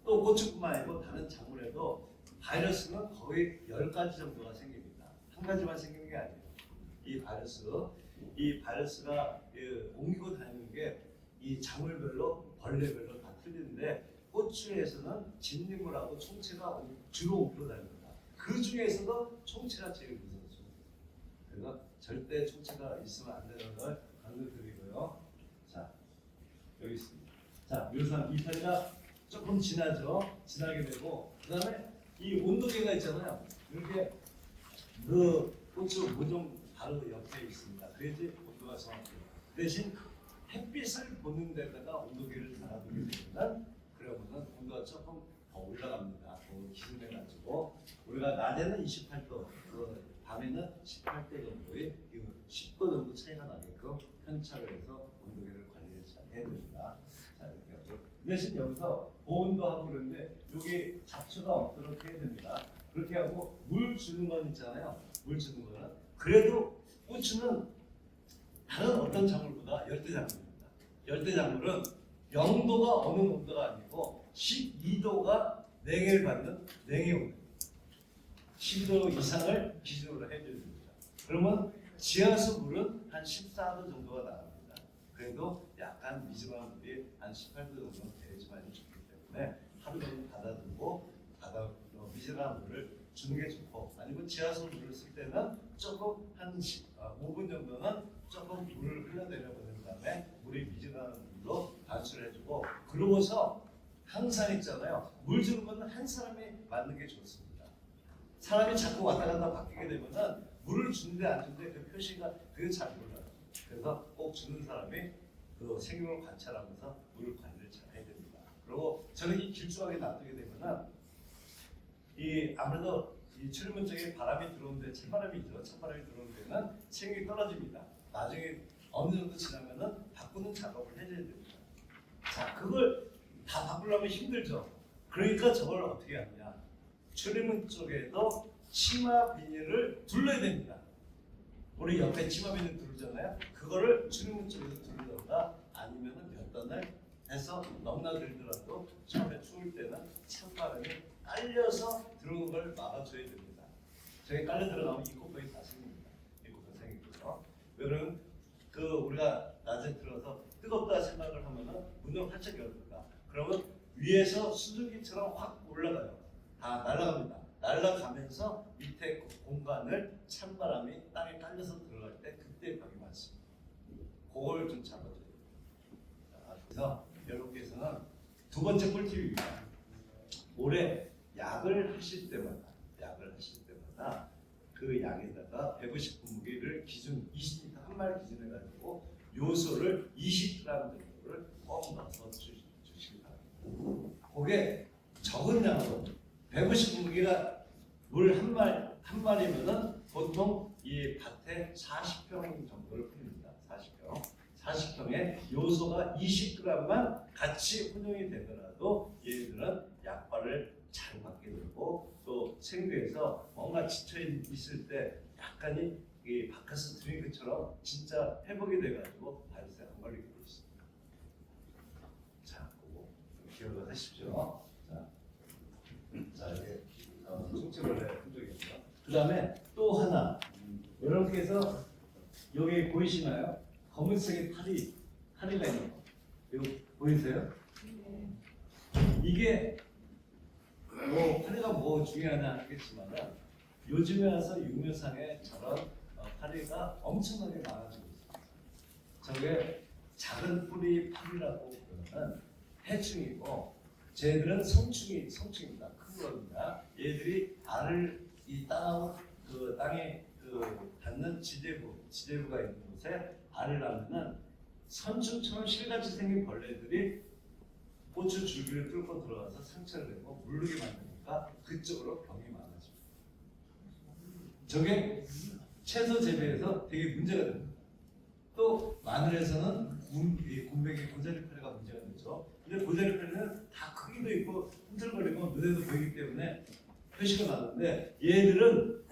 S1: 또 고추뿐만 아니고 다른 작물에도 바이러스는 거의 10가지 정도가 생깁니다. 한 가지만 생기는 게 아니에요. 이 바이러스가 옮기고 다니는 게 이 작물별로 벌레별로 다 틀리는데 고추에서는 진딧물하고 총체가 주로 옮기고 다닙니다. 그 중에서도 총체가 제일 무서워요. 그래서 절대 총체가 있으면 안 되는 걸 강조드리고요. 자, 여기 있습니다. 자, 묘상 이파리가 조금 지나게 되고 그 다음에 이 온도계가 있잖아요. 이렇게 그 고추 모종 바로 옆에 있습니다. 그래야지 온도가 정확해요. 대신 햇빛을 보는 데다가 온도계를 달아두게 되면 그러면은 온도가 조금 더 올라갑니다. 그 기준해가지고 우리가 낮에는 28도, 밤에는 18도 정도의 10도 정도 차이가 나게끔 편차를 해서 온도계를 관리를 잘 해야 됩니다. 자, 이렇게 하고 대신 여기서 보온도 하고 그러는데 여기 잡초가 없도록 해야 됩니다. 그렇게 하고 물 주는 건 있잖아요. 물 주는 거는 그래도 고추는 다른 어떤 작물보다 열대작물입니다. 열대작물은 영도가 어느 온도가 아니고 12도가 냉해를 받는 냉해 온도. 12도 이상을 기준으로 해줘야 됩니다. 그러면 지하수 물은 한 14도 정도가 나갑니다. 그래도 약간 미지근한 물이 한 18도 정도는 돼야지만 좋기 때문에 하루 종일 받아두고 미지근한 물을 주는 게 좋고, 아니면 지하수 물을 쓸 때는 조금 한 5분 정도는 조금 물을 흘러내려 보낸 다음에 물이 미지근한 물로 반수를 해주고, 그러고서 항상 있잖아요. 물 주는 거는 한 사람이 맞는 게 좋습니다. 사람이 자꾸 왔다 갔다 바뀌게 되면은 물을 주는데 안 주는데 그 표시가 그게 잘 몰라요. 그래서 꼭 주는 사람이 그 생육을 관찰하면서 물 관리를 잘 해야 됩니다. 그리고 저는 이 길쭉하게 놔두게 되면은 이 아무래도 이 출입문 쪽에 바람이 들어오는데 찬바람이죠. 찬바람이 들어오는 데는 생육이 떨어집니다. 나중에 어느 정도 지나면은 바꾸는 작업을 해줘야 됩니다. 자, 그걸 다 바꾸려면 힘들죠. 그러니까 저걸 어떻게 하느냐? 출입문 쪽에도 치마 비닐을 둘러야 됩니다. 우리 옆에 치마 비닐 두르잖아요. 그거를 출입문 쪽에서 두르던가 아니면은 몇 단을 해서 너무나 들더라도 처음에 추울 때는 찬바람이 깔려서 들어오는 걸 막아줘야 됩니다. 저게 깔려 들어가면 이코퍼이 다 생깁니다. 이코퍼 생기고요. 왜냐면 그 우리가 낮에 들어서 뜨겁다 생각을 하면은 문을 활짝 열어둘까? 그러면 위에서 수증기처럼 확 올라가요. 다 날아갑니다. 날아가면서 밑에 공간을 찬바람이 땅에 깔려서 들어갈 때 그때 벽이 많습니다. 그걸 좀 잡아줘야 돼요. 그래서 여러분께서는 두 번째 꿀팁입니다. 올해 약을 하실 때마다 그 약에다가 150 분무기를 기준 20리터 한 마리 기준해가지고 요소를 20g 정도를 꼭 넣어서 주시기 바랍니다. 그게 적은 양으로 150 분무기가 물 한 마리면은 보통 이 밭에 40평 정도를 뿌립니다. 40평에 요소가 20g만 같이 혼용이 되더라도 얘들은 약발을 잘 받게 되고, 또 생교에서 뭔가 지쳐 있을 때 약간이 이 바카스 드링크처럼 진짜 회복이 돼가지고 바이러스에 안 걸리게 돼 있습니다. 자, 그거 기억을 하십시오. 자 이게 총체벌레 흔적입니다. 그 다음에 또 하나, 여러분께서 여기 보이시나요? 검은색의 파리가 있는 거. 이거 보이세요? 이게 뭐 파리가 뭐 중요하냐 하겠지만은 요즘에 와서 육묘상에 저런 파리가 엄청나게 많아지고 있습니다. 저게 작은 뿌리 파리라고 그러는 해충이고, 쟤들은 성충입니다. 큰 겁니다. 얘들이 알을 이 땅에 닿는 지대부가 있는 곳에 알을 낳으면은 선충처럼 실같이 생긴 벌레들이 고추 줄기를 뚫고 들어가서 상처를 내고 물르게 만드니까 그쪽으로 병이 많아집니다. 저게 채소 재배에서 되게 문제가 됩니다. 또 마늘에서는 굼벵이 고자리파리가 문제가 되죠. 근데 고자리파리는 다 크기도 있고 흔들거리고 눈에도 보이기 때문에 표시가 나는데 얘들은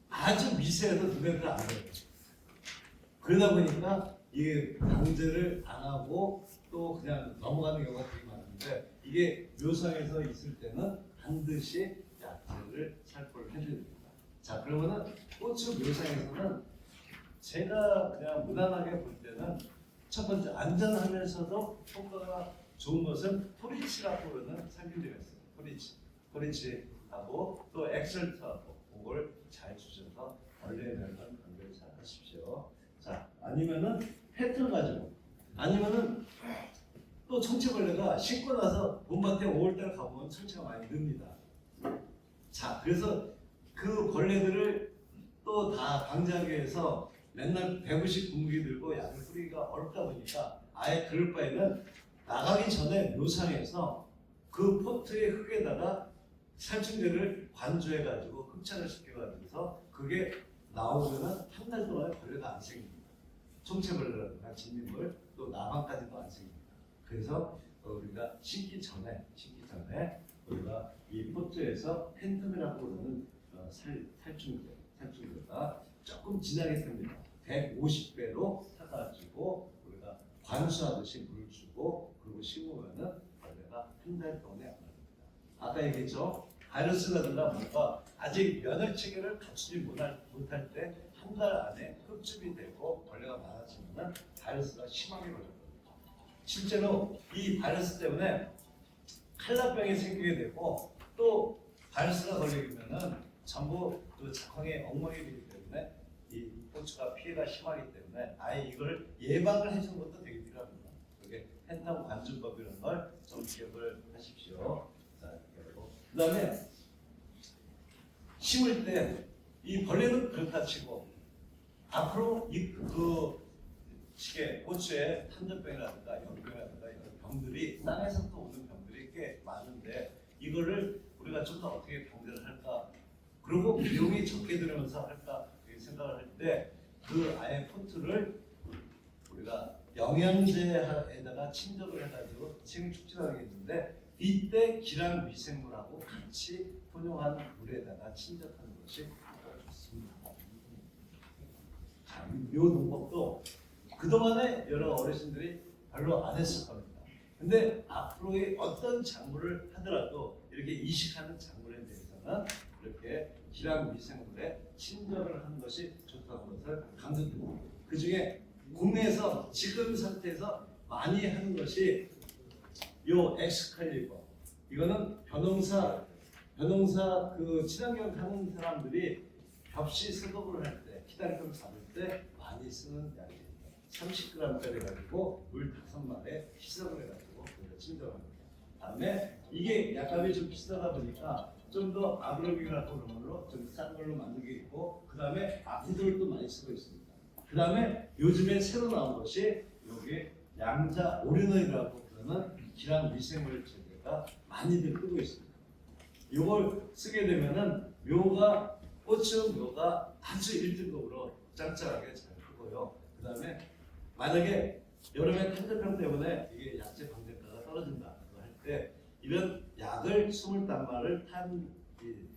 S1: 아주 미세해서 눈에도 안 보여요. 그러다 보니까 이게 방제를 안 하고 또 그냥 넘어가는 경우가 되게 많은데, 이게 묘상에서 있을 때는 반드시 약제를 살포를 해줘야 됩니다. 자, 그러면은 고추 묘상에서는 제가 그냥 무난하게 볼 때는 첫 번째 안전하면서도 효과가 좋은 것은 토리치라고 그러는 살균제가 있어요. 토리치하고 또 엑셀트하고 그걸 잘 주셔서 벌레에 대한 관리를 잘 하십시오. 자, 아니면은 페트를 가지고, 아니면은 또 청체벌레가 씻고 나서 봄밭에 5월달 가보면 청체가 많이 늡니다. 자, 그래서 그 벌레들을 또 다 방지하기 위해서 맨날 150 분무기 들고 약을 뿌리기가 어렵다 보니까 아예 그럴 바에는 나가기 전에 묘상에서 그 그 포트의 흙에다가 살충제를 관주해가지고 흡착을 시켜가면서 그게 나오면은 한 달 동안에 벌레가 안 생깁니다. 총체벌레라든가 진딧물 또 나방까지도 안 생깁니다. 그래서 우리가 심기 전에 우리가 이 포트에서 팬텀이라고 그러는 살충제가 조금 진하게 씁니다. 150배로 타가지고 우리가 관수하듯이 물을 주고 그리고 심으면은 벌레가 한 달 동안에 안 나옵니다. 아까 얘기했죠? 바이러스라든가 뭔가 아직 면역 체계를 갖추지 못할 때 한 달 안에 흡집이 되고 벌레가 많아지면 바이러스가 심하게 걸립니다. 실제로 이 바이러스 때문에 칼라병이 생기게 되고 또 바이러스가 걸리면은 전부 그 작황의 엉망이 되기 때문에 이 고추가 피해가 심하기 때문에 아예 이걸 예방을 해주는 것도 되게 필요합니다. 그게 펜텀 관주법이라는 걸 좀 기억을 하십시오. 자, 그다음에 심을 때 이 벌레는 그렇다 치고 앞으로 그 시계 고추에 탄저병이라든가 연병이라든가 이런 병들이 땅에서 또 오는 병들이 꽤 많은데 이거를 우리가 좀 더 어떻게 방제를 할까? 그리고 비용이 적게 들으면서 할까? 이렇게 생각을 할 때 그 아예 포트를 우리가 영양제에다가 침적을 해가지고 생일 축제하게 있는데 이때 기랑 미생물하고 같이 혼용한 물에다가 침적하는 것이 좋습니다. 자, 이 농법도 그동안에 여러 어르신들이 별로 안 했을 겁니다. 근데 앞으로의 어떤 작물을 하더라도 이렇게 이식하는 작물에 대해서는 이렇게 기랑 미생물에 침적을 하는 것이 좋다는 것을 강조드립니다. 그 중에 국내에서 지금 상태에서 많이 하는 것이 요 엑스칼리버. 이거는 벼농사 그 친환경 하는 사람들이 벽시 수급을 할 때, 키단금 잡을 때 많이 쓰는 약입니다. 30g짜리 가지고 물 5마리에 희석을 해가지고 침적합니다. 다음에 이게 약값이 좀 비싸다 보니까 좀 더 아그로빅이라고 그런 걸로 좀 싼 걸로 만든 게 있고 그 다음에 아피돌도 많이 쓰고 있습니다. 그 다음에 요즘에 새로 나온 것이 여기 양자 오리노이드라고 그러는 기랑 미생물 제제가 많이들 쓰고 있습니다. 이걸 쓰게 되면은 꽃은 묘가 아주 1등급으로 짱짱하게 잘 크고요. 그 다음에 만약에 여름에 탄저병 때문에 이게 야채 방제가가 떨어진다 할 때 이런 약을 20단말을 탄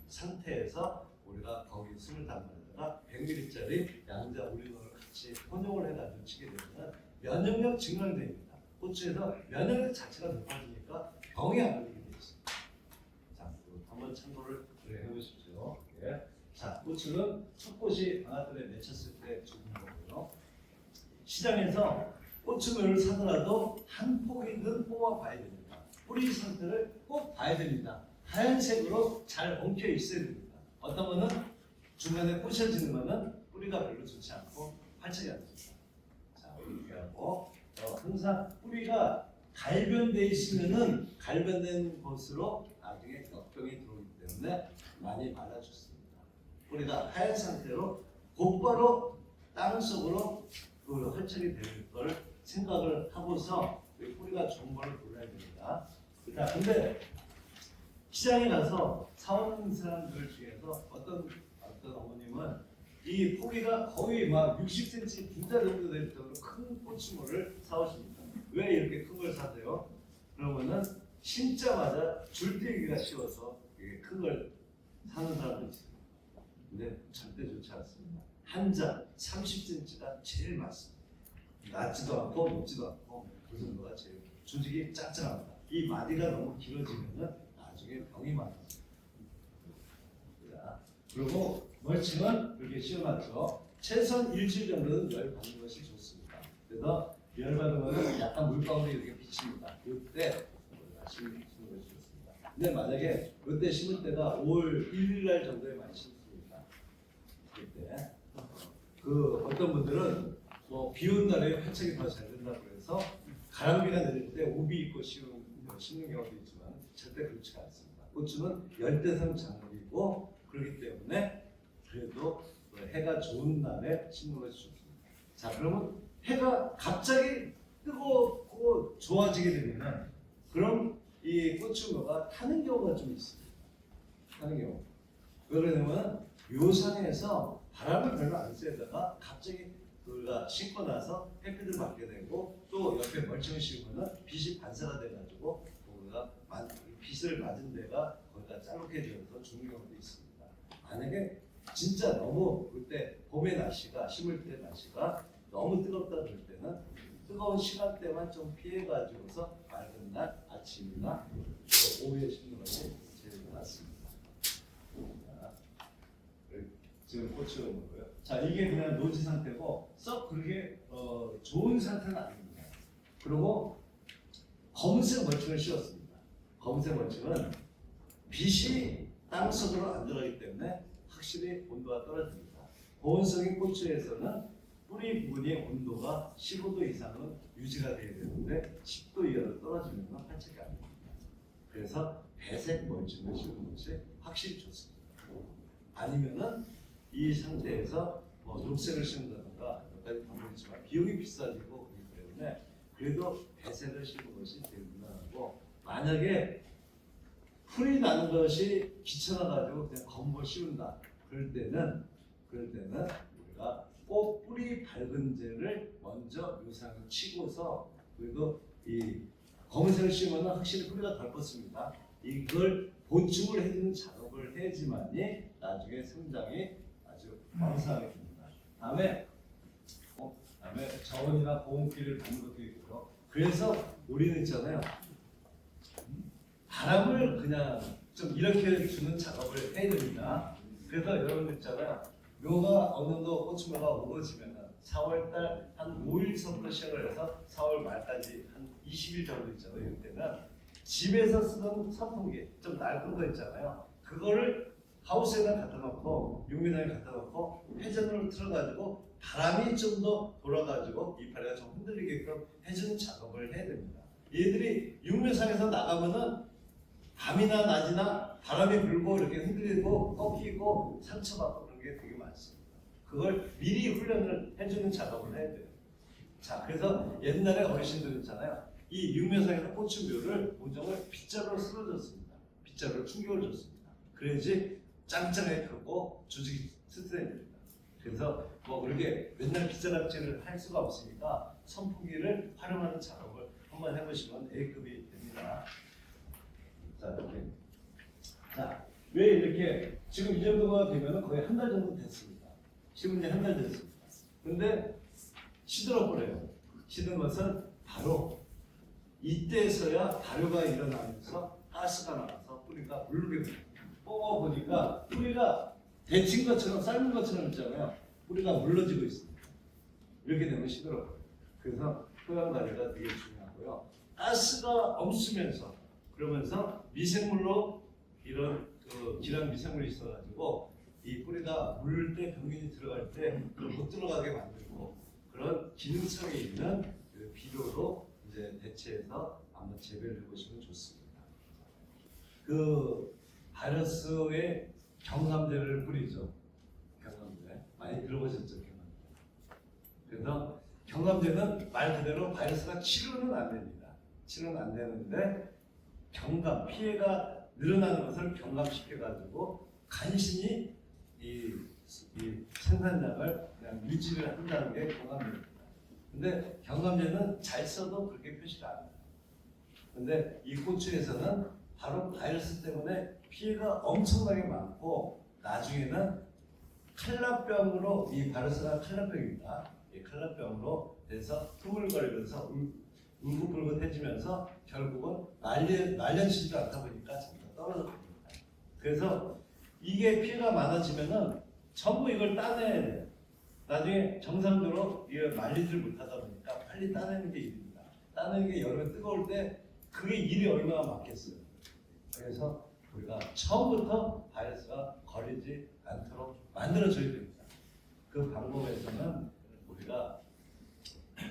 S1: 상태에서 우리가 거기 20단말에다가 100ml짜리 양자 오리노를 같이 혼용을 해가지고 치게 되면 면역력 증강됩니다. 고추에서 면역력 자체가 높아지니까 병이 안 걸리게 되어 있습니다. 자, 한번 참고를 해보십시오. 예. 자, 고추는 첫 꽃이 방아들에 맺혔을 때 죽는 거고요. 시장에서 고추를 사더라도 한 포기는 뽑아봐야 됩니다. 뿌리 상태를 꼭 봐야 됩니다. 하얀색으로 잘 엉켜 있어야 됩니다. 어떤 거는 중간에 부셔지는 거는 뿌리가 별로 좋지 않고 활착이 안 됩니다. 자, 이렇게 하고 항상 뿌리가 갈변돼 있으면은 갈변된 곳으로 나중에 역병이 들어오기 때문에 많이 발라줬습니다. 뿌리가 하얀 상태로 곧바로 땅 속으로 그 활착이 되는 걸 생각을 하고서 뿌리가 좋은 걸 골라야 됩니다. 자, 근데 시장에 가서 사오는 사람들 중에서 어떤 어머님은 이 포기가 거의 막 60cm 분자 정도 될 정도로 큰 고추물을 사오십니다. 왜 이렇게 큰 걸 사세요? 그러면은 심자마자 줄뜨기가 쉬워서 큰 걸 사는 사람도 있습니다. 근데 절대 좋지 않습니다. 한 장 30cm가 제일 맞습니다. 낮지도 않고 높지도 않고 그 정도가 제일 조직이 짱짱합니다. 이 마디가 너무 길어지면은 나중에 병이 많아집니다. 그리고 멀칭은 이렇게 씌워놨죠. 최소한 일주일 정도는 열 받는 것이 좋습니다. 그래서 열 받은 거는 약간 물방울이 이렇게 비칩니다. 이때 심는 것이 좋습니다. 근데 만약에 이때 심을 때가 5월 1일 날 정도에 많이 심습니다. 그때 그 어떤 분들은 뭐 비 온 날에 활착이 더 잘 된다고 해서 가랑비가 내릴 때 우비 입고 심는 경우도 있지만 절대 그렇지가 않습니다. 고추는 열대성 작물이고 그렇기 때문에 그래도 해가 좋은 날에 심는 것이 좋습니다. 자, 그러면 해가 갑자기 뜨겁고 좋아지게 되면 그럼 이 꽃주묘가 타는 경우가 좀 있습니다. 타는 경우. 왜 그러냐면 묘상에서 바람을 별로 안 쐬다가 갑자기 우리가 심고 나서 햇빛을 받게 되고 또 옆에 멀쩡히 심으면 빛이 반사가 돼가지고 우리가 빛을 맞은 데가 거기가 짤룩해져서 죽는 경우도 있습니다. 만약에 진짜 너무 그때 봄의 날씨가 심을 때 날씨가 너무 뜨겁다 그럴 때는 뜨거운 시간대만 좀 피해가지고서 맑은 날 아침이나 오후에 심는 것이 제일 낫습니다. 지금 꽃을 먹고요. 자, 이게 그냥 노지 상태고 썩 그렇게 좋은 상태는 아닙니다. 그리고 검은색 멀칭을 씌웠습니다. 검은색 멀칭은 빛이 땅속으로 안 들어가기 때문에 확실히 온도가 떨어집니다. 고온성인 고추에서는 뿌리 부분의 온도가 15도 이상은 유지가 돼야 되는데 10도 이하로 떨어지면 활착이 안 됩니다. 그래서 배색 멀칭을 씌우는 것이 확실히 좋습니다. 아니면은 이 상태에서 녹색을 심는다든가 몇 가지 방법이 있지만 비용이 비싸지고 그렇기 때문에 그래도 배색을 심는 것이 제일 무난하고, 만약에 풀이 나는 것이 귀찮아가지고 그냥 검을 씌운다 그럴 때는 우리가 꼭 뿌리 밝은제를 먼저 묘상을 치고서, 그리고 이 검은색을 씌우면 확실히 뿌리가 덜 뻗습니다. 이걸 보충을 해주는 작업을 해야지만이 나중에 성장이 아주 왕성하게 됩니다. 다음에 저온이나 보온기를 받는 것도 있고요. 그래서 우리는 있잖아요, 바람을 그냥 좀 이렇게 주는 작업을 해야 됩니다. 그래서 여러분 있잖아요, 묘가 어느 정도 꽃주묘가 우거지면은 4월달 한 5일서부터 시작을 해서 4월 말까지 한 20일 정도 있잖아요. 이때는 집에서 쓰던 선풍기 좀 낡은 거 있잖아요. 그거를 하우스에다 갖다 놓고 육면에 갖다 놓고 회전을 틀어가지고 바람이 좀 더 돌아가지고 이파리가 좀 흔들리게끔 해주는 작업을 해야 됩니다. 얘들이 육면상에서 나가면은 밤이나 낮이나 바람이 불고 이렇게 흔들리고 꺾이고 상처받고 그런 게 되게 많습니다. 그걸 미리 훈련을 해주는 작업을 해야 돼요. 자, 그래서 옛날에 어르신들 있잖아요, 이 육면상에서 꽃주묘를 모종을 빗자루로 쓸어줬습니다. 빗자루로 충격을 줬습니다. 그래야지 짱짱하게 크고 주식이 스트레입니다. 그래서 그렇게 맨날 빗자락질을 할 수가 없으니까 선풍기를 활용하는 작업을 한번 해보시면 A급이 됩니다. 자, 이렇게. 자, 왜 이렇게 지금 이 정도가 되면 거의 한 달 정도 됐습니다. 지금 이제 한 달 됐습니다. 근데 시들어버려요. 시든 것은 바로 이때서야 발효가 일어나면서 가스가 나와서 뿌리가 물르게 됩니다. 뽑아보니까 뿌리가 데친 것처럼 삶은 것처럼 있잖아요. 뿌리가 물러지고 있습니다. 이렇게 되면 시들어버려요. 그래서 토양 관리가 되게 중요하고요. 가스가 없으면서 그러면서 미생물로 이런 기란 미생물이 있어가지고 이 뿌리가 물을 때 병균이 들어갈 때 못 들어가게 만들고, 그런 기능성이 있는 그 비료로 이제 대체해서 한번 재배를 해보시면 좋습니다. 그 바이러스의 경감제를 뿌리죠. 경감제 많이 들어보셨죠? 경감제. 그래서 경감제는 말 그대로 바이러스가 치료는 안 됩니다. 치료는 안 되는데 경감, 피해가 늘어나는 것을 경감시켜가지고 간신히 이 생산량을 그냥 유지를 한다는 게 경감제입니다. 근데 경감제는 잘 써도 그렇게 표시가 안 돼요. 근데 이 고추에서는 바로 바이러스 때문에 피해가 엄청나게 많고, 나중에는 칼라병으로, 이 바이러스가 칼라병입니다. 이 칼라병으로 돼서 흐물거리면서 울긋불긋해지면서 결국은 말년치지도 않다 보니까 점점 떨어져 버립니다. 그래서 이게 피해가 많아지면은 전부 이걸 따내야 돼요. 나중에 정상적으로 이걸 말리질 못하다 보니까 빨리 따내는 게 일입니다. 따내는 게 여름에 뜨거울 때 그게 일이 얼마나 많겠어요. 그래서 우리가 처음부터 바이러스가 걸리지 않도록 만들어줘야 됩니다. 그 방법에서는 우리가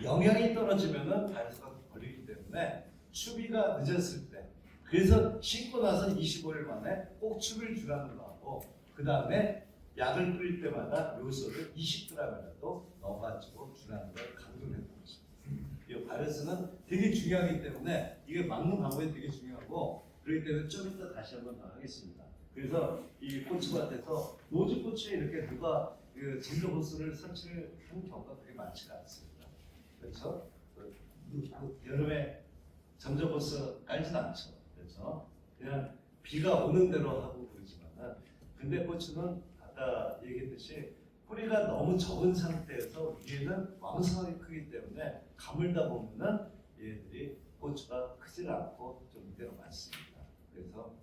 S1: 영양이 떨어지면은 바이러스가 걸리기 때문에 추비가 늦었을 때, 그래서 심고 나서 25일 만에 꼭 추비를 주라는 거하고, 그 다음에 약을 뿌릴 때마다 요소를 20g이라도 넣어가지고 주라는 걸 강조를 해보고 있습니다. 이 바이러스는 되게 중요하기 때문에 이게 막는 방법이 되게 중요하고 그렇기 때문에 좀 이따 다시 한번 더 하겠습니다. 그래서 이 고추밭에서 노즈고추에 이렇게 누가 그 전조호스를 설치를 하는 경우가 그렇게 많지가 않습니다. 그렇죠? 여름에 전조호스 깔진 않죠. 그래서 그냥 비가 오는 대로 하고 그러지만은 근데 고추는 아까 얘기했듯이 뿌리가 너무 적은 상태에서 위에는 왕성하게 크기 때문에 가물다 보면은 얘들이 고추가 크질 않고 좀 이대로 많습니다. 그래서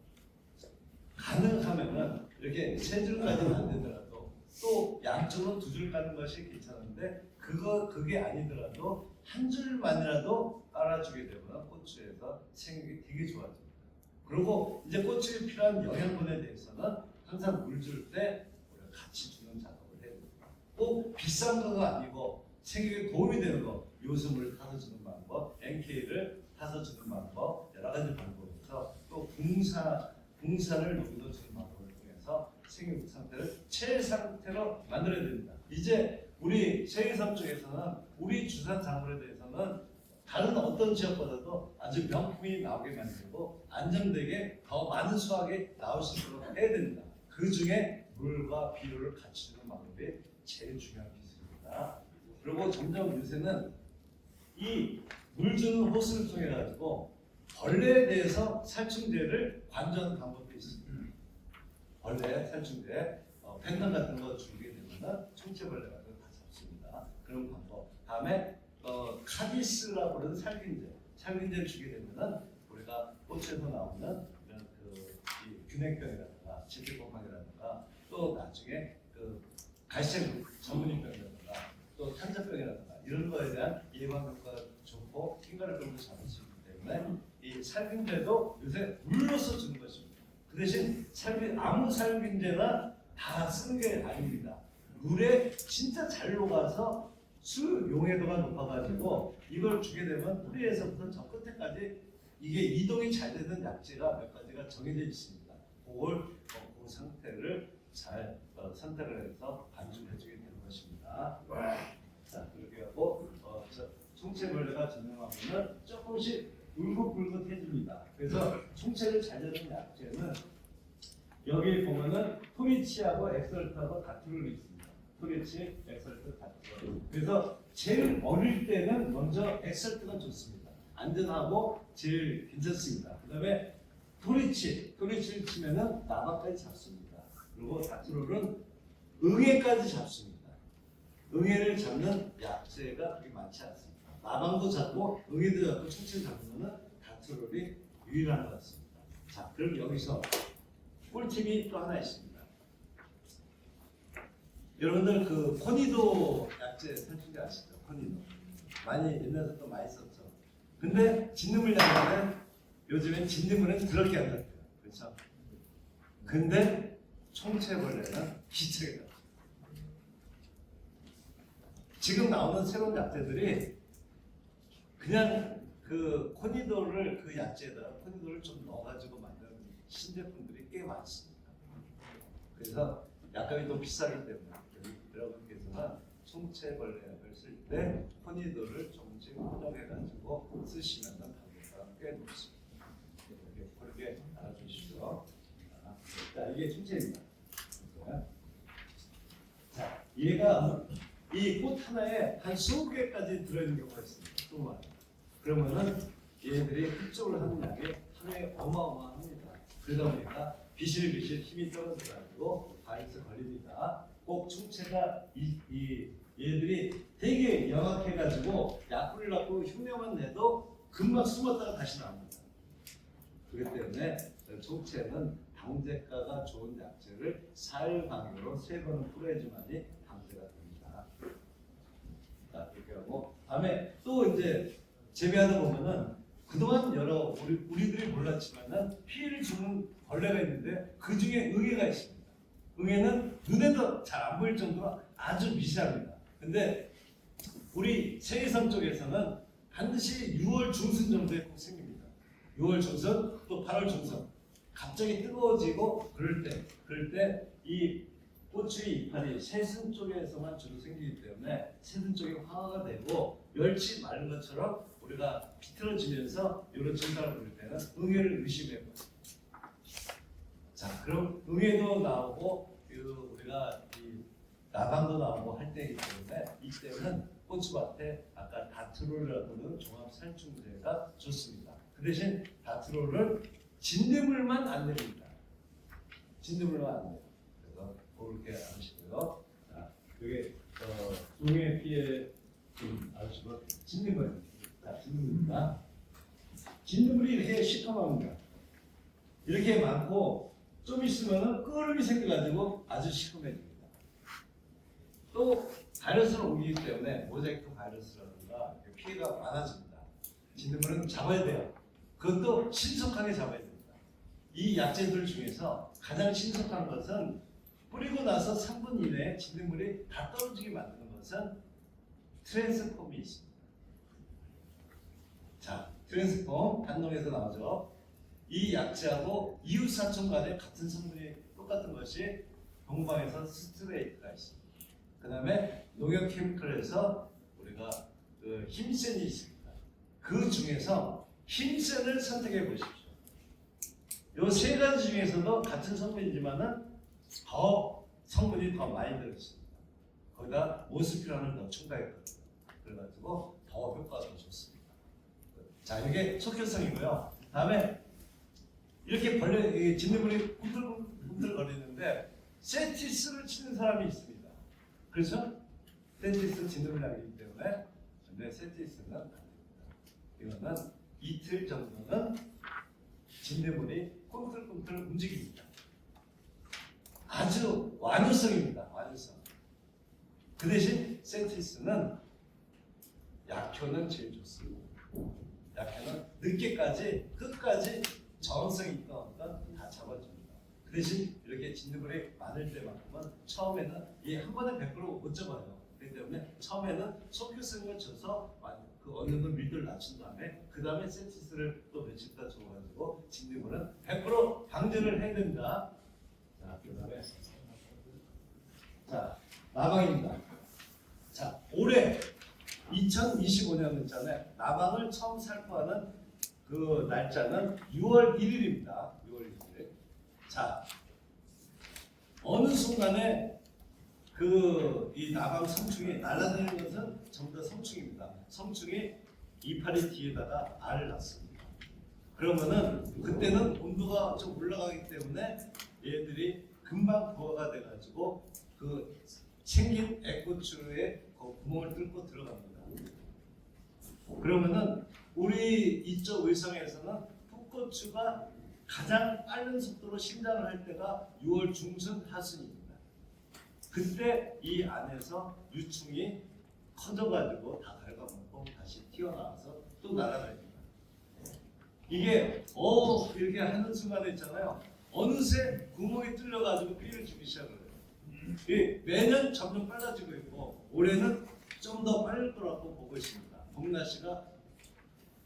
S1: 가능하면은 이렇게 세 줄까지는 안 되더라도 또 양쪽으로 두 줄 까는 것이 괜찮은데 그게 아니더라도 한 줄만이라도 깔아주게 되면 고추에서 생육이 되게 좋아집니다. 그리고 이제 고추에 필요한 영양분에 대해서는 항상 물 줄 때 우리가 같이 주는 작업을 해야 됩니다. 꼭 비싼 거가 아니고 생육에 도움이 되는 거, 요즘을 타서 주는 방법, NK를 타서 주는 방법, 여러 가지 방법에서 또 붕산을 녹여 주는 방법을 통해서 생육 상태를 최상태로 만들어야 됩니다. 이제 우리 세계섬 쪽에서는 우리 주산 작물에 대해서는 다른 어떤 지역보다도 아주 명품이 나오게 만들고 안정되게 더 많은 수확이 나올 수 있도록 해야 됩니다. 그 중에 물과 비료를 같이 주는 방법이 제일 중요한 기술입니다. 그리고 점점 요새는 이 물 주는 호스를 통해 가지고 벌레에 대해서 살충제를 관주하는 방법도 있습니다. 벌레 살충제, 펜던 같은 거 주게 되면은 총체벌레 같은 거 다 잡습니다. 그런 방법. 다음에 카디스라고 하는 살균제를 주게 되면은 우리가 꽃에서 나오는 이런 이 균핵병이라든가 질병공황이라든가 또 나중에 갈색 전문인병이라든가 또 탄저병이라든가 이런 거에 대한 예방 효과가 좋고 흰가루병도 잡을 수 있기 때문에 이 살균제도 요새 물로서 주는 것입니다. 그 대신 아무 살균제나 다 쓰는 게 아닙니다. 물에 진짜 잘 녹아서 수 용해도가 높아가지고 이걸 주게 되면 뿌리에서부터 저 끝에까지 이게 이동이 잘 되는 약재가 몇 가지가 정해져 있습니다. 그 상태를 잘 선택을 해서 반죽해 주게 되는 것입니다. 자, 그렇게 하고 총체벌레가 진행하면은 조금씩 울긋불긋 해줍니다. 그래서 총체를 잘 잡는 약재는 여기 보면은 토리치하고 엑설트하고 다투를 있습니다. 토리치, 엑설트, 다투. 그래서 제일 어릴 때는 먼저 엑설트가 좋습니다. 안전하고 제일 괜찮습니다. 그다음에 토리치를 치면은 나방까지 잡습니다. 그리고 다투를 응애까지 잡습니다. 응애를 잡는 약재가 그렇게 많지 않습니다. 나방도 잡고 응애도 잡고 총체를 잡으면은 다투를 유일한 것 같습니다. 자, 그럼 여기서 꿀팁이 또 하나 있습니다. 여러분들 코니도 약재 살충제 아시죠? 코니도 많이 옛날부터 많이 썼죠. 근데 진드물 약재는 요즘엔 진드물은 그렇게 안 잡혀요. 그렇죠? 근데 총체벌레는 기체가 잡혀요. 지금 나오는 새로운 약재들이 그냥 코니도를 약재에다가 코니도를 좀 넣어가지고 만든 신제품들이 꽤 많습니다. 그래서 약값이 더 비싸기 때문에 여러분께서는 총체벌레약을 쓸 때 코니도를 조금씩 혼용해가지고 쓰시면 단계가 꽤 높습니다. 그렇게 알아주시고요. 자, 이게 총체입니다. 자, 얘가 이 꽃 하나에 한 20개까지 들어있는 경우가 있습니다. 20마리. 그러면은 얘들이 흡족을 하는 양이 하루에 어마어마합니다. 그러다 보니까 비실비실 힘이 떨어져가지고 바이러스 걸립니다. 꼭 총체가 얘들이 되게 영악해가지고 약불을 갖고 흉내만 내도 금방 숨었다가 다시 나옵니다. 그렇기 때문에 총체는 방제가가 좋은 약재를 4일 간격으로 3번은 뿌려야지만이 방제가 됩니다. 자, 그렇게 하고 다음에 또 이제 재배하다 보면은 그동안 여러 우리들이 몰랐지만은 피해를 주는 벌레가 있는데 그 중에 응애가 있습니다. 응애는 눈에도 잘 안 보일 정도로 아주 미세합니다. 근데 우리 세계섬 쪽에서는 반드시 6월 중순 정도에 꼭 생깁니다. 6월 중순 또 8월 중순 갑자기 뜨거워지고 그럴 때 이 고추의 이파리 새순 쪽에서만 주로 생기기 때문에 새순 쪽이 황화가 되고 멸치 마른 것처럼 우리가 비틀어지면서 이런 증상을 보일 때는 응애를 의심해요. 자, 그럼 응애도 나오고 우리가 이 나방도 나오고 할 때이기 때문에 이때는 고추밭에 아까 다트롤이라고는 종합살충제가 좋습니다. 그 대신 다트롤을 진딧물만 안 내립니다. 진딧물만 안 내요. 그래서 그렇게 아시고요. 자, 이게 응애 피해 좀 아시고 진딧물. 자, 진딧물입니다. 진딧물이 이렇게 시커멉니다. 이렇게 많고 좀 있으면은 끓음이 생겨가지고 아주 시커매집니다. 또 바이러스를 옮기기 때문에 모자이크 바이러스라든가 피해가 많아집니다. 진딧물은 잡아야 돼요. 그것도 신속하게 잡아야 됩니다. 이 약재들 중에서 가장 신속한 것은 뿌리고 나서 3분 이내에 진딧물이 다 떨어지게 만드는 것은 트랜스폼이 있습니다. 자, 트랜스폼 단농에서 나오죠. 이 약재하고 이웃사촌 간에 같은 성분이 똑같은 것이 동방에서 스트레이트가 있습니다. 그 다음에 농협 케미컬에서 우리가 힘센이 있습니다. 그 중에서 힘센을 선택해 보십시오. 이 세 가지 중에서도 같은 성분이지만은 더 성분이 더 많이 들어있습니다. 거기다 모스피라는 더 첨가했거든요. 그래가지고 더 효과가 더 좋습니다. 자, 이게 속효성이고요. 다음에 이렇게 진딧물이 꿈틀꿈틀 거리는데 세티스를 치는 사람이 있습니다. 그렇죠? 세티스 진딧물약이기 때문에 근데 세티스는 안 됩니다. 이거는 이틀 정도는 진딧물이 꿈틀꿈틀 움직입니다. 아주 완효성입니다. 완효성. 그 대신 세티스는 약효는 제일 좋습니다. 약효는 늦게까지 끝까지 저항성이 있던 다 잡아줍니다. 그 대신 이렇게 진딧물이 많을 때만큼은 처음에는 한 번에 100%못 잡아요. 그렇기 때문에 처음에는 속효성을 줘서 그 어느 정도 밀도를 낮춘 다음에 그 다음에 세티스를 또 며칠 있다 줘가지고 진딧물은 100% 방제를 해야 됩니다. 자, 그 다음에 자, 나방입니다. 자, 올해 2025년 전에 나방을 처음 살포하는 그 날짜는 6월 1일입니다. 6월 1일. 자, 어느 순간에 이 나방 성충이 날아다니는 것은 전부 다 성충입니다. 성충이 이파리 뒤에다가 알을 낳습니다. 그러면은 그때는 온도가 좀 올라가기 때문에 얘들이 금방 부화가 돼가지고 그 생긴 애꽃추에 그 구멍을 뚫고 들어갑니다. 그러면은 우리 이쪽 의성에서는 풋고추가 가장 빠른 속도로 신장을 할 때가 6월 중순 하순입니다. 그때 이 안에서 유충이 커져가지고 다 갉아먹고 다시 튀어나와서 또 날아다닙니다. 이게 이렇게 하는 순간에 있잖아요. 어느새 구멍이 뚫려가지고 피를 주기 시작을 해요. 매년 점점 빨라지고 있고 올해는 좀 더 빠를 거라고 보고 있습니다. 봄 날씨가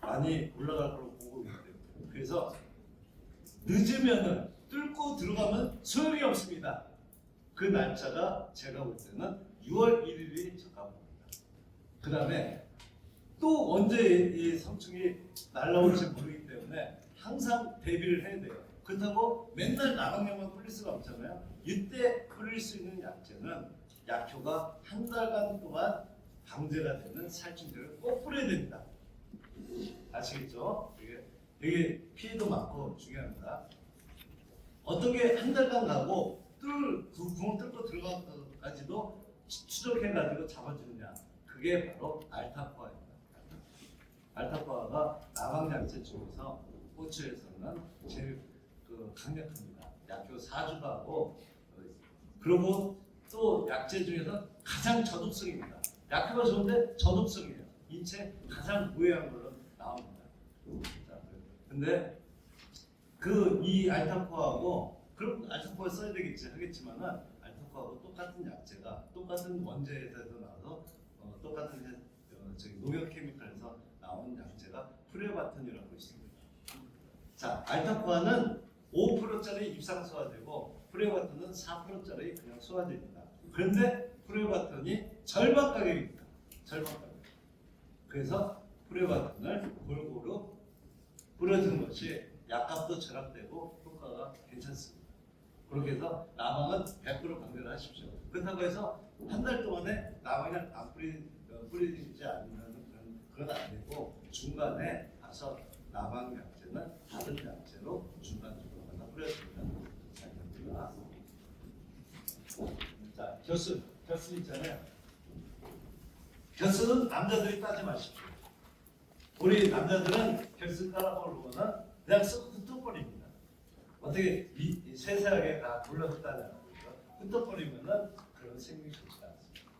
S1: 많이 올라갈 거라고 보고 있기 때문에. 그래서 늦으면은 뚫고 들어가면 소용이 없습니다. 그 날짜가 제가 볼 때는 6월 1일이 적합합니다. 그 다음에 또 언제 이 성충이 날라올지 모르기 때문에 항상 대비를 해야 돼요. 그렇다고 맨날 나방약만 뿌릴 수가 없잖아요. 이때 뿌릴 수 있는 약재는 약효가 한 달간 동안 방제가 되는 살충제를 꼭 뿌려야 됩니다. 아시겠죠? 되게 피해도 많고 중요합니다. 어떻게 한 달간 가고 그 구멍 뚫고 들어가까지도 추적해가지고 잡아주느냐, 그게 바로 알타포아입니다. 알타포아가 나방약재 중에서 고추에서는 제일 강력합니다. 약효 4주가 하고, 그리고 또 약재 중에서 가장 저독성입니다. 약효가 좋은데 저독성이에요. 인체 가장 무해한 걸로 나옵니다. 자, 근데 이 알타포아하고, 그럼 알타포아 써야 되겠지 하겠지만은 알타포아하고 똑같은 약재가 똑같은 원재에서 나와서 똑같은 농협 케미컬에서 나온 약재가 프레바톤이라고 있습니다. 자, 알타포아는 5%짜리 입상 소화제고 프레바톤은 4%짜리 그냥 소화제입니다. 그런데 프레바톤이 절반 가격입니다. 절반 가격. 그래서 프레바틴을 골고루 뿌려주는 것이 약값도 절약되고 효과가 괜찮습니다. 그렇게 해서 나방은 100% 방대를 하십시오. 그렇다고 해서 한 달 동안에 나방을 안 뿌리지 않으면 그건 안 되고 중간에 가서 나방 약제는 다른 약제로 중간중간 하나 뿌려줍니다. 자, 겨순 있잖아요. 겨순은 남자들이 따지 마십시오. 우리 남자들은 결승 깔아볼 보면은 그냥 쓱 흩어버립니다. 어떻게 세세하게 다 골라듣다냐고 흩어버리면은 그런 생각이 좋지 않습니다.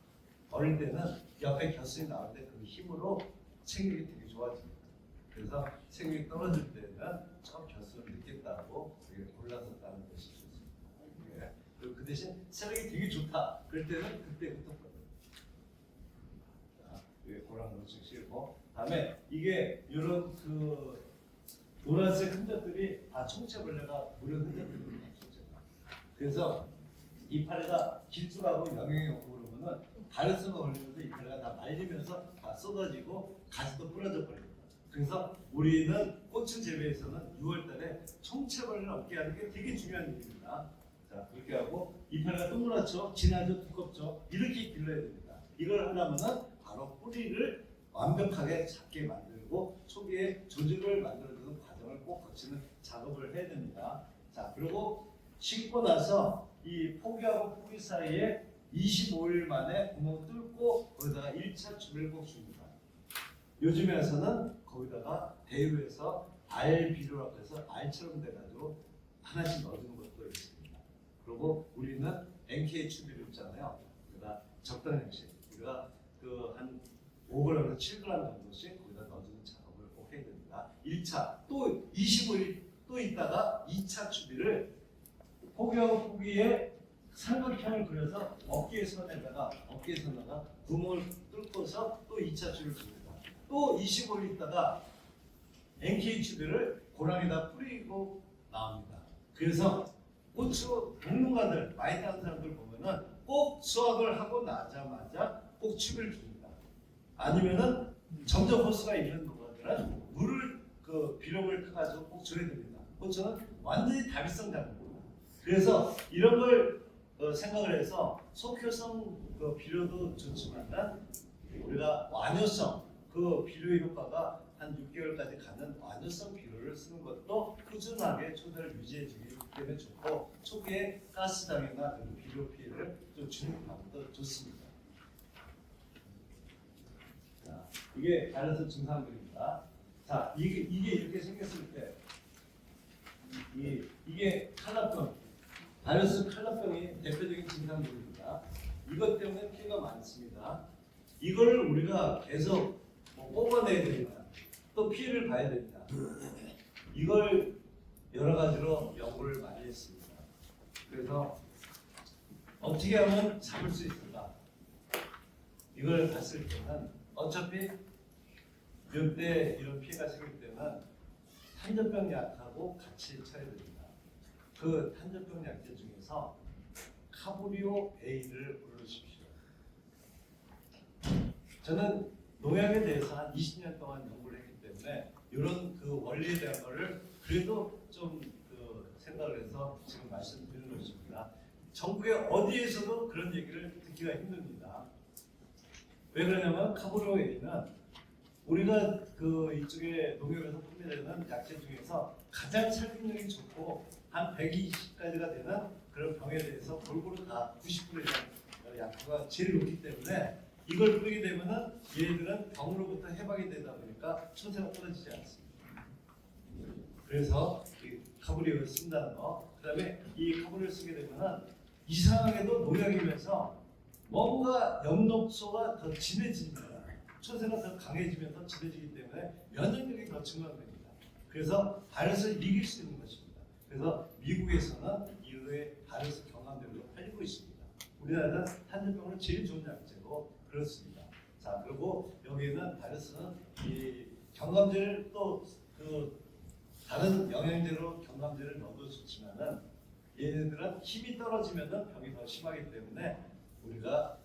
S1: 어릴 때는 옆에 결승이 나올 때 그 힘으로 생각이 되게 좋아집니다. 그래서 생각이 떨어질 때는 좀 결승을 느꼈다고 골라듣다는 것이 좋습니다. 예. 그리고 그 대신 생각이 되게 좋다. 그럴 때는 그때 흩어버립니다. 그런 거 쓰시고, 다음에 이게 이런 그 노란색 흔적들이 다 총체벌레가 무료 흔적들입니다. 그래서 이파리가 길쭉하고 영양이 없고 그러면은 바이러스가 걸리면서 이파리가 다 말리면서 다 쏟아지고 가지도 부러져 버립니다. 그래서 우리는 꽃을 재배해서는 6월달에 총체벌레를 없게 하는 게 되게 중요한 일입니다. 자, 그렇게 하고 이파리가 동그랗죠, 진하죠, 두껍죠, 이렇게 길러야 됩니다. 이걸 하려면은 바로 뿌리를 완벽하게 작게 만들고 초기에 조직을 만들어주는 과정을 꼭 거치는 작업을 해야 됩니다. 자, 그리고 심고 나서 이 포기하고 포기 사이에 25일 만에 구멍 뚫고 거기다가 1차 줍을 꼭 줍니다. 요즘에 와서는 거기다가 대유에서 알 비료라고 해서 알처럼 돼가지고 하나씩 넣어주는 것도 있습니다. 그리고 우리는 NK 추비를 있잖아요. 그러니까 적당량씩 우리가 한 5g에서 7g 정도씩 거기다 넣어주는 작업을 꼭 해야 됩니다. 1차 또 25일 또 있다가 2차 추비를 포기하고 포기에 삼각형을 그려서 어깨선에다가 구멍을 뚫고서 또 2차 추비를 줍니다. 또 25일 있다가 NK 추비를 고랑에다 뿌리고 나옵니다. 그래서 고추 동문가들 많이 따는 사람들 보면은 꼭 수확을 하고 나자마자 꼭 추비를 줍니다. 아니면은 점점 호수가 있는 농가들은 물을 비료를 타가지고 꼭 줘야 됩니다. 고추는 완전히 다비성 작물입니다. 그래서 이런 걸 생각을 해서 속효성 비료도 좋지만 우리가 완효성 비료의 효과가 한 6개월까지 가는 완효성 비료를 쓰는 것도 꾸준하게 초대를 유지해주기 때문에 좋고 초기에 가스당이나 비료 피해를 좀 주는 방법도 좋습니다. 자, 이게 바이러스 증상들입니다. 자, 이게 이렇게 생겼을 때 이게 칼라병, 바이러스 칼라병이 대표적인 증상들입니다. 이것 때문에 피해가 많습니다. 이걸 우리가 계속 뽑아내야 되냐, 또 피해를 봐야 되냐, 이걸 여러 가지로 연구를 많이 했습니다. 그래서 어떻게 하면 잡을 수 있을까? 이걸 봤을 때는 어차피 이때 이런 피해가 생길 때는 탄저병 약하고 같이 쳐야 됩니다. 그 탄저병 약제 중에서 카브리오 A를 고르십시오. 저는 농약에 대해서 한 20년 동안 연구를 했기 때문에 이런 원리에 대한 거를 그래도 좀 생각을 해서 지금 말씀드리는 것입니다. 전국에 어디에서도 그런 얘기를 듣기가 힘듭니다. 왜 그러냐면 카브리오 A는 우리가 이쪽에 농협에서 판매되는 약재 중에서 가장 살균력이 좋고 한 120까지가 되는 그런 병에 대해서 골고루 다 90% 이상 약효가 제일 높기 때문에 이걸 뿌리게 되면은 얘네들은 병으로부터 해방이 되다 보니까 처세가 떨어지지 않습니다. 그래서 이 카브리오를 쓴다는 거, 그다음에 이 카브리오를 쓰게 되면은 이상하게도 농약이면서 뭔가 엽록소가 더 진해집니다. 처세가 더 강해지면서 진해지기 때문에 면역력이 더 증강됩니다. 그래서 바이러스를 이길 수 있는 것입니다. 그래서 미국에서는 이후에 바이러스 경감제로 팔리고 있습니다. 우리나라는 탄저병으로 제일 좋은 약제고 그렇습니다. 자, 그리고 여기에는 바이러스는 이 경감제를 또 다른 영양제로 경감제를 넣어도 좋지만은 얘네들은 힘이 떨어지면은 병이 더 심하기 때문에 우리가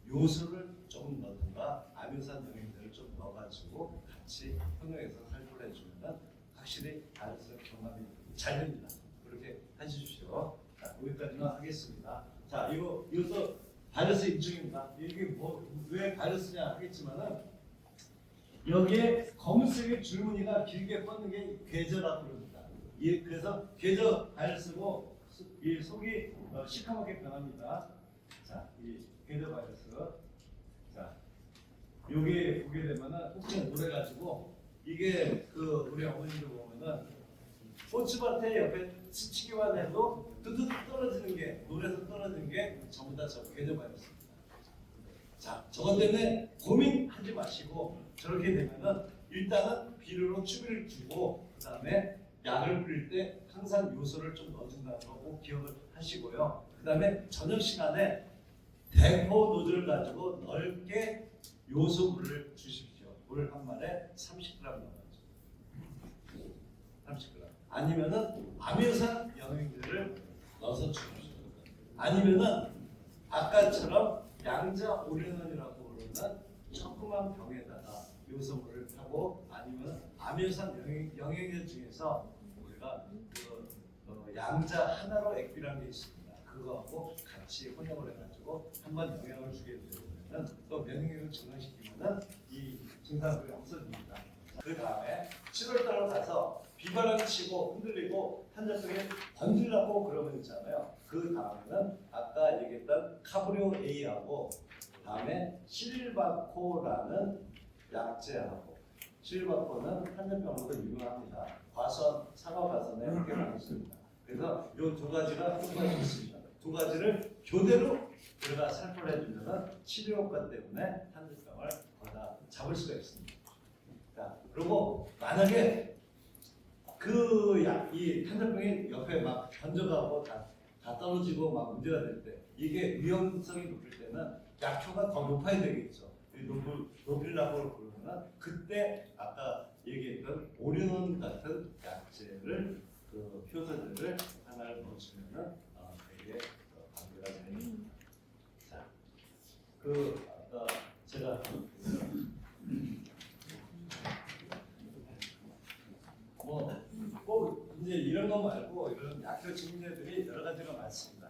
S1: 요소를 조금 넣든가 아미노산 영양제를 좀 넣어가지고 같이 혼용해서 살포를 해주면 확실히 다이어트 경감이 잘 됩니다. 그렇게 해주십시오. 자, 여기까지만 하겠습니다. 자, 이것도 바이러스 입증입니다. 이게 뭐 왜 바이러스냐 하겠지만은 여기에 검은색의 줄무늬가 길게 뻗는 게 궤저라고 그럽니다. 그래서 궤저 바이러스고 이 속이 시커멓게 변합니다. 자, 이 궤저 바이러스. 자, 여기 보게 되면은 혹시 오래가지고 이게 그 우리 어머님들 보면은 고추밭에 옆에 스치기만 해도 뚜둑 떨어지는 게 노래에서 떨어지는 게 전부 다 저 궤저 바이러스입니다. 자, 저것 때문에 고민하지 마시고 저렇게 되면은 일단은 비료로 추비를 주고 그 다음에 약을 뿌릴 때 항상 요소를 좀 넣어준다는 거 꼭 기억을 하시고요. 그 다음에 저녁 시간에 대포 노즐을 가지고 넓게 요소물을 주십시오. 물 한 말에 30g 넣어가지고 30g. 아니면은 아미노산 영양제를 넣어서 주십시오. 아니면은 아까처럼 양자 오레논이라고 부르는 조그만 병에다가 요소물을 타고 아니면 아미노산 영양제 중에서 우리가 양자 하나로 액비라는 게 있습니다. 그거하고 같이 혼용을 해가지고 한번 영향을 주게 되면 또 면역력을 증강시키면은 이 증상들이 없어집니다. 그 다음에 7월달로 가서 비바람이 치고 흔들리고 환자병이 번질라고 그러면 있잖아요. 그 다음에는 아까 얘기했던 카브리오 A하고 다음에 실바코라는 약제하고 실바코는 환자병으로도 유명합니다. 과선, 사과과선에 이렇게 많이 씁니다. 그래서 이 두 가지가 효과가 있습니다. 두 가지를 교대로 우리가 살포를 해주면 치료 효과 때문에 환자병을 거다 잡을 수가 있습니다. 자, 그리고 만약에 이 탄저병이 옆에 막 번져가고 다 떨어지고 막 문제가 될 때 이게 위험성이 높을 때는 약효가 더 높아야 되겠죠. 높이려고 그러면 그때 아까 얘기했던 오리논 같은 약제를 그 효소제를 하나를 넣어주면은 되게 관계가 됩니다. 자, 아까 제가 꼭 이제 이런 거 말고 이런 약효 증제들이 여러 가지가 많습니다.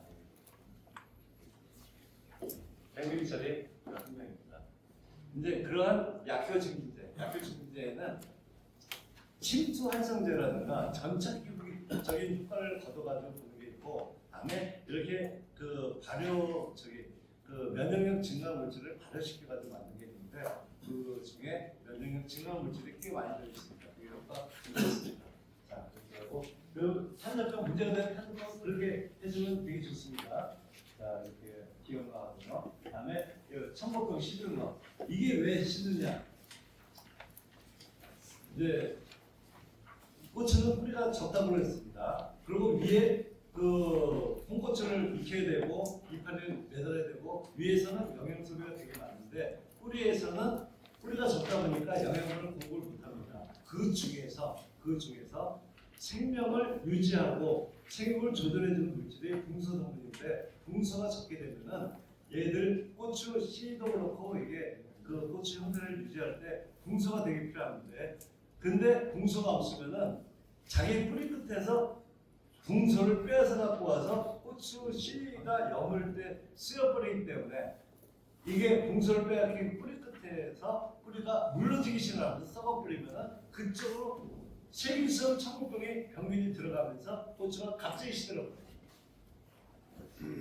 S1: 뱅그리 처리 한 명입니다. 이제 그러한 약효 증제에는 침투 활성제라든가 전차적인 효과를 거둬가지고 보는 게 있고, 다음에 이렇게 그 발효 면역력 증강 물질을 발효시켜가지고 만든 게 있는데 그 중에 면역력 증강 물질이 꽤 많이 들어있습니다. 그 효과 있습니다. 자, 그렇게 하고 그 탄저병 문제가 되는 탄저병 그렇게 해주면 되게 좋습니다. 자, 이렇게 기억나고요. 그다음에 청복병 시드는 거 이게 왜 시드냐? 이제 꽃은 뿌리가 적다고 했습니다. 그리고 위에 그 홍고추를 익혀야 되고 이파리를 매달아야 되고 위에서는 영양 소비가 되게 많은데 뿌리에서는 뿌리가 적다 보니까 영양분을 공급을 못합니다. 그 중에서 생명을 유지하고 생육을 조절해주는 물질이 붕소 성분인데 붕소가 적게 되면은 얘들 고추 씨도 그렇고 이게 그 고추 형태를 유지할 때 붕소가 되게 필요한데 근데 붕소가 없으면은 자기 뿌리 끝에서 붕소를 빼앗아 갖고 와서 고추 씨가 여물 때 쓰여버리기 때문에 이게 붕소를 빼앗긴 뿌리 끝에서 뿌리가 물러지기 시작하면서 썩어버리면은 그쪽으로 세균성 청국병이 병균이 들어가면서 고추가 갑자기 시들어버려요.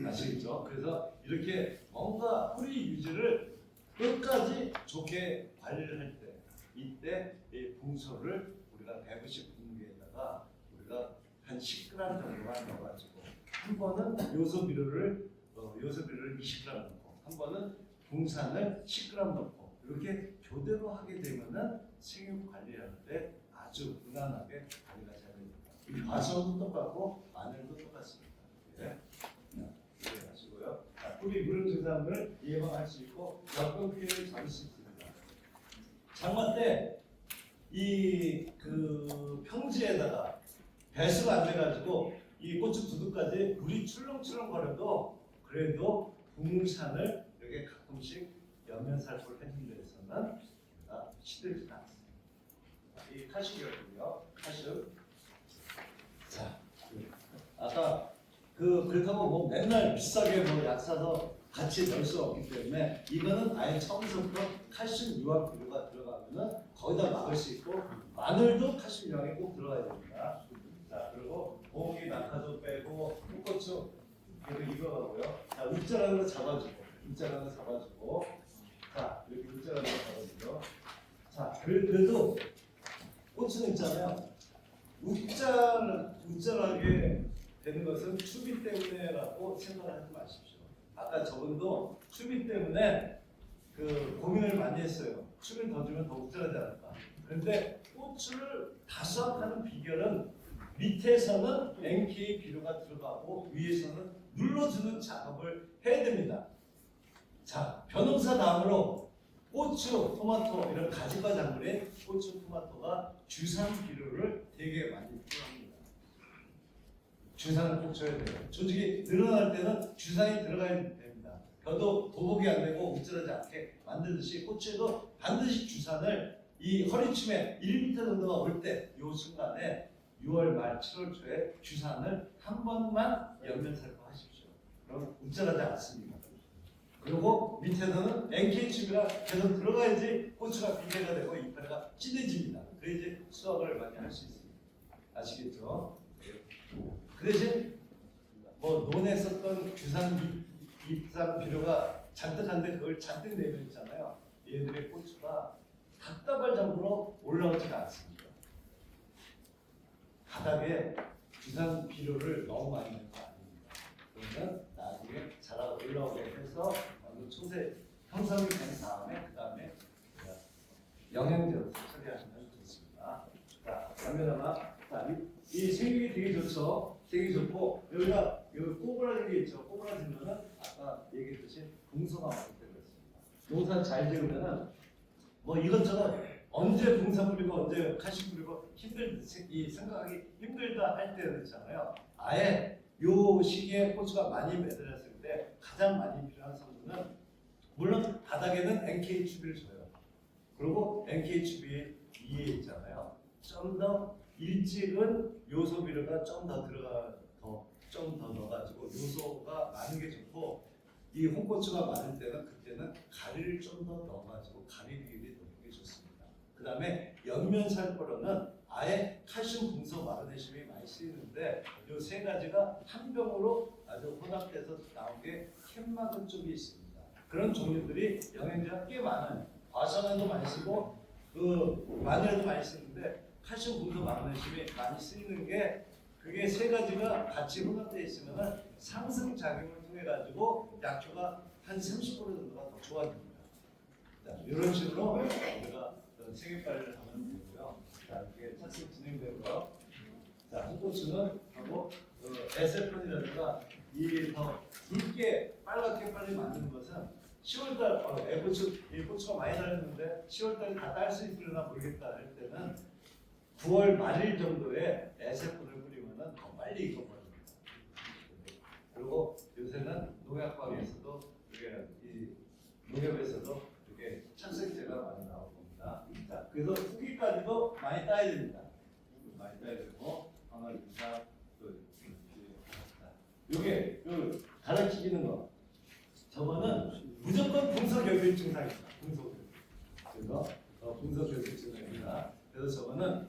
S1: 아시겠죠? 그래서 이렇게 뭔가 뿌리 유지를 끝까지 좋게 관리를 할 때 이때 이 붕소를 우리가 150분기에다가 우리가 한 10g 정도만 넣어가지고 한 번은 요소 비료를 20g 넣고 한 번은 붕산을 10g 넣고 이렇게 교대로 하게 되면은 생육 관리할 때 아주 무난하게 관리가 잘 됩니다. 과수원도 똑같고 마늘도 똑같습니다. 네. 이렇게 하시고요. 뿌리 무름 증상을 예방할 수 있고 역병 피해를 잡을 수 있습니다. 장마 때 이 그 평지에다가 배수가 안 돼가지고 이 고추 두둑까지 물이 출렁출렁 거려도 그래도 붕산을 이렇게 가끔씩 연면 살포를 해주기 위해서는 시들지는 않습니다. 이 칼슘이거든요. 칼슘. 자, 아까 그렇다고 뭐 맨날 비싸게 뭐 약 사서 같이 넣을 수 없기 때문에 이거는 아예 처음부터 칼슘 유황 비료가 들어가면은 거기다 막을 수 있고 마늘도 칼슘 유황이 꼭 들어가야 됩니다. 자, 그리고 고기 낙하도 빼고 홍고추 그리고 이거 하고요. 자, 웃자라는 거 잡아주고 웃자라는 거 잡아주고 자, 이렇게 웃자라는 거 잡아주고 자, 그래도 고추는 있잖아요. 웃자라게 되는 것은 추비 때문에라고 생각을 하지 마십시오. 아까 저분도 추비 때문에 그 고민을 많이 했어요. 추비를 더 주면 더 웃자라지 않을까. 그런데 고추를 다수확하는 비결은 밑에서는 NK 비료가 들어가고 위에서는 눌러주는 작업을 해야 됩니다. 자, 벼농사 다음으로 고추, 토마토 이런 가지과 작물에 고추, 토마토가 주산 비료를 되게 많이 필요합니다. 주산을 꼭 줘야 돼요. 조직이 늘어날 때는 주산이 들어가야 됩니다. 벼도 도복이 안 되고 움츠러지 않게 만들듯이 고추에도 반드시 주산을 이 허리춤에 1m 정도가 올 때 이 순간에 6월 말 7월 초에 주산을 한 번만 연면살포하십시오. 그럼 움츠러지 않습니다. 그리고 밑에서는 NK축이라 계속 들어가야지 고추가 비계가 되고 이파리가 진해집니다. 그래야지 수확을 많이 할 수 있습니다. 아시겠죠? 그 대신 뭐 논에 썼던 규산 잎산 비료가 잔뜩한데 그걸 잔뜩 내면 있잖아요. 얘들의 고추가 답답할 정도로 올라오지가 않습니다. 바닥에 규산 비료를 너무 많이 넣는 거 아닙니다. 그러면 나중에 자라 올라오게 해서 완전 초세 형성이 된 다음에 그 다음에 영양제로 처리하시면 좋습니다. 자, 다음에다가 이 생육이 되게 좋죠. 되게 좋고 여기가 여기 꼬부라진 게 있죠. 꼬부라지면은 아까 얘기했듯이 봉서가 많기 때문에 그렇습니다. 농사 잘 지으면은 뭐 이것저것 언제 봉사 뿌리고 언제 칼슘 뿌리고 이 생각하기 힘들다 할 때는 있잖아요. 아예 요 시기에 고추가 많이 매달렸을 때 가장 많이 필요한 성분은 물론 바닥에는 NK추비를 줘요. 그리고 NK추비 위에 있잖아요. 좀 더 일찍은 요소 비료가 좀 더 좀 더 넣어가지고 요소가 많은 게 좋고 이 홍고추가 많을 때는 그때는 가리를 좀 더 넣어가지고 가리 비율이 높은 게 좋습니다. 그 다음에 연면살포로는 아예 칼슘 분소 마그네슘이 많이 쓰이는데 이 세 가지가 한 병으로 아주 혼합돼서 나온 게 캔마근 쪽이 있습니다. 그런 종류들이 영양제가 꽤 많아요. 과수원에도 많이 쓰고 그 마늘에도 많이 쓰는데 칼슘 분소 마그네슘이 많이 쓰이는 게 그게 세 가지가 같이 혼합되어 있으면 상승 작용을 통해 가지고 약효가 한 30% 정도가 더 좋아집니다. 자, 이런 식으로 우리가 세계발을 하면 되고요. 자, 이게 차츰 진행되고요. 자, 홍고추는 하고 에세폰이라든가 이 더 굵게 빨갛게 빨리 만드는 것은 10월달 고추가 많이 달렸는데 10월달에 다 딸 수 있으려나 모르겠다 할 때는 9월 말일 정도에 에세폰을 뿌리면은 더 빨리 익어버립니다. 그리고 요새는 농약방에서도 이 농협에서도 이렇게 착색제가 많이 나올 겁니다. 자, 그래서 후기까지도 많이 따야 됩니다. 많이 따야 되고 방아주사 또 요게 가르치는 거. 저거는 무조건 분석결핍 증상입니다. 그래서 분석결핍 증상입니다. 그래서 저거는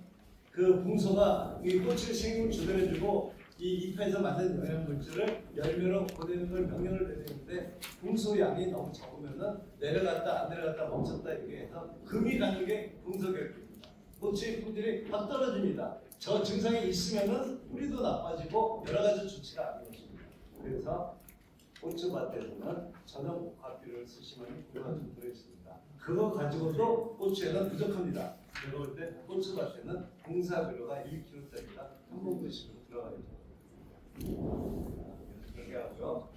S1: 그 붕소가 이 꽃을 생육을 조절해주고 이 잎에서 만든 영양물질을 열매로 보내는 걸 명령을 내리는데 붕소 양이 너무 적으면은 내려갔다 안 내려갔다 멈췄다 이렇게 해서 금이 가는 게 붕소결핍입니다. 꽃의 품질이 확 떨어집니다. 저 증상이 있으면은 뿌리도 나빠지고 여러 가지 조치가 안 이루어집니다. 그래서 고추밭에서는 저녁 목화비를 쓰시면 그거가 좀 들어있습니다. 그거 가지고도 고추에는 부족합니다. 제가 볼 때 고추밭에는 공사비료가 1kg짜리가 한 봉지씩으로 들어가야 돼요. 이렇게 하고요.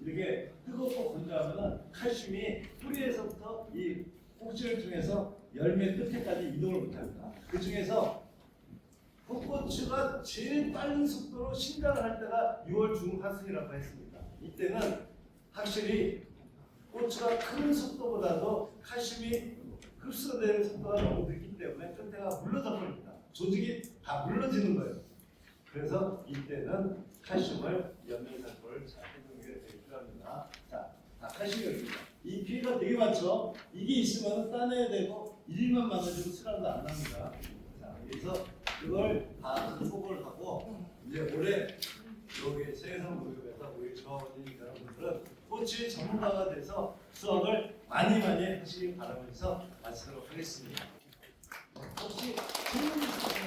S1: 이렇게 뜨겁고 건조하면은 칼슘이 뿌리에서부터 이 꼭지를 통해서 열매 끝에까지 이동을 못합니다. 그 중에서 풋고추가 제일 빠른 속도로 신장을 할 때가 6월 중하순이라고 했습니다. 이때는 확실히 고추가 큰 속도보다도 칼슘이 흡수되는 속도가 너무 늦기 때문에 끝에가 물러져 버립니다. 조직이 다 물러지는 거예요. 그래서 이때는 칼슘을 연면살포를 잘 해주는 게 되게 필요합니다. 자, 칼슘이 여기입니다. 이 피가 되게 많죠? 이게 있으면 따내야 되고 일만 많아지면 수량도 안 납니다. 자, 그래서 그걸 다 극복을 하고 이제 올해 여기 세계상 무역에서 우리 조합원님 여러분들은 꽃의 전문가가 돼서 수업을 많이 하시길 바라면서 마치도록 하겠습니다. 혹시 질문 있으세요?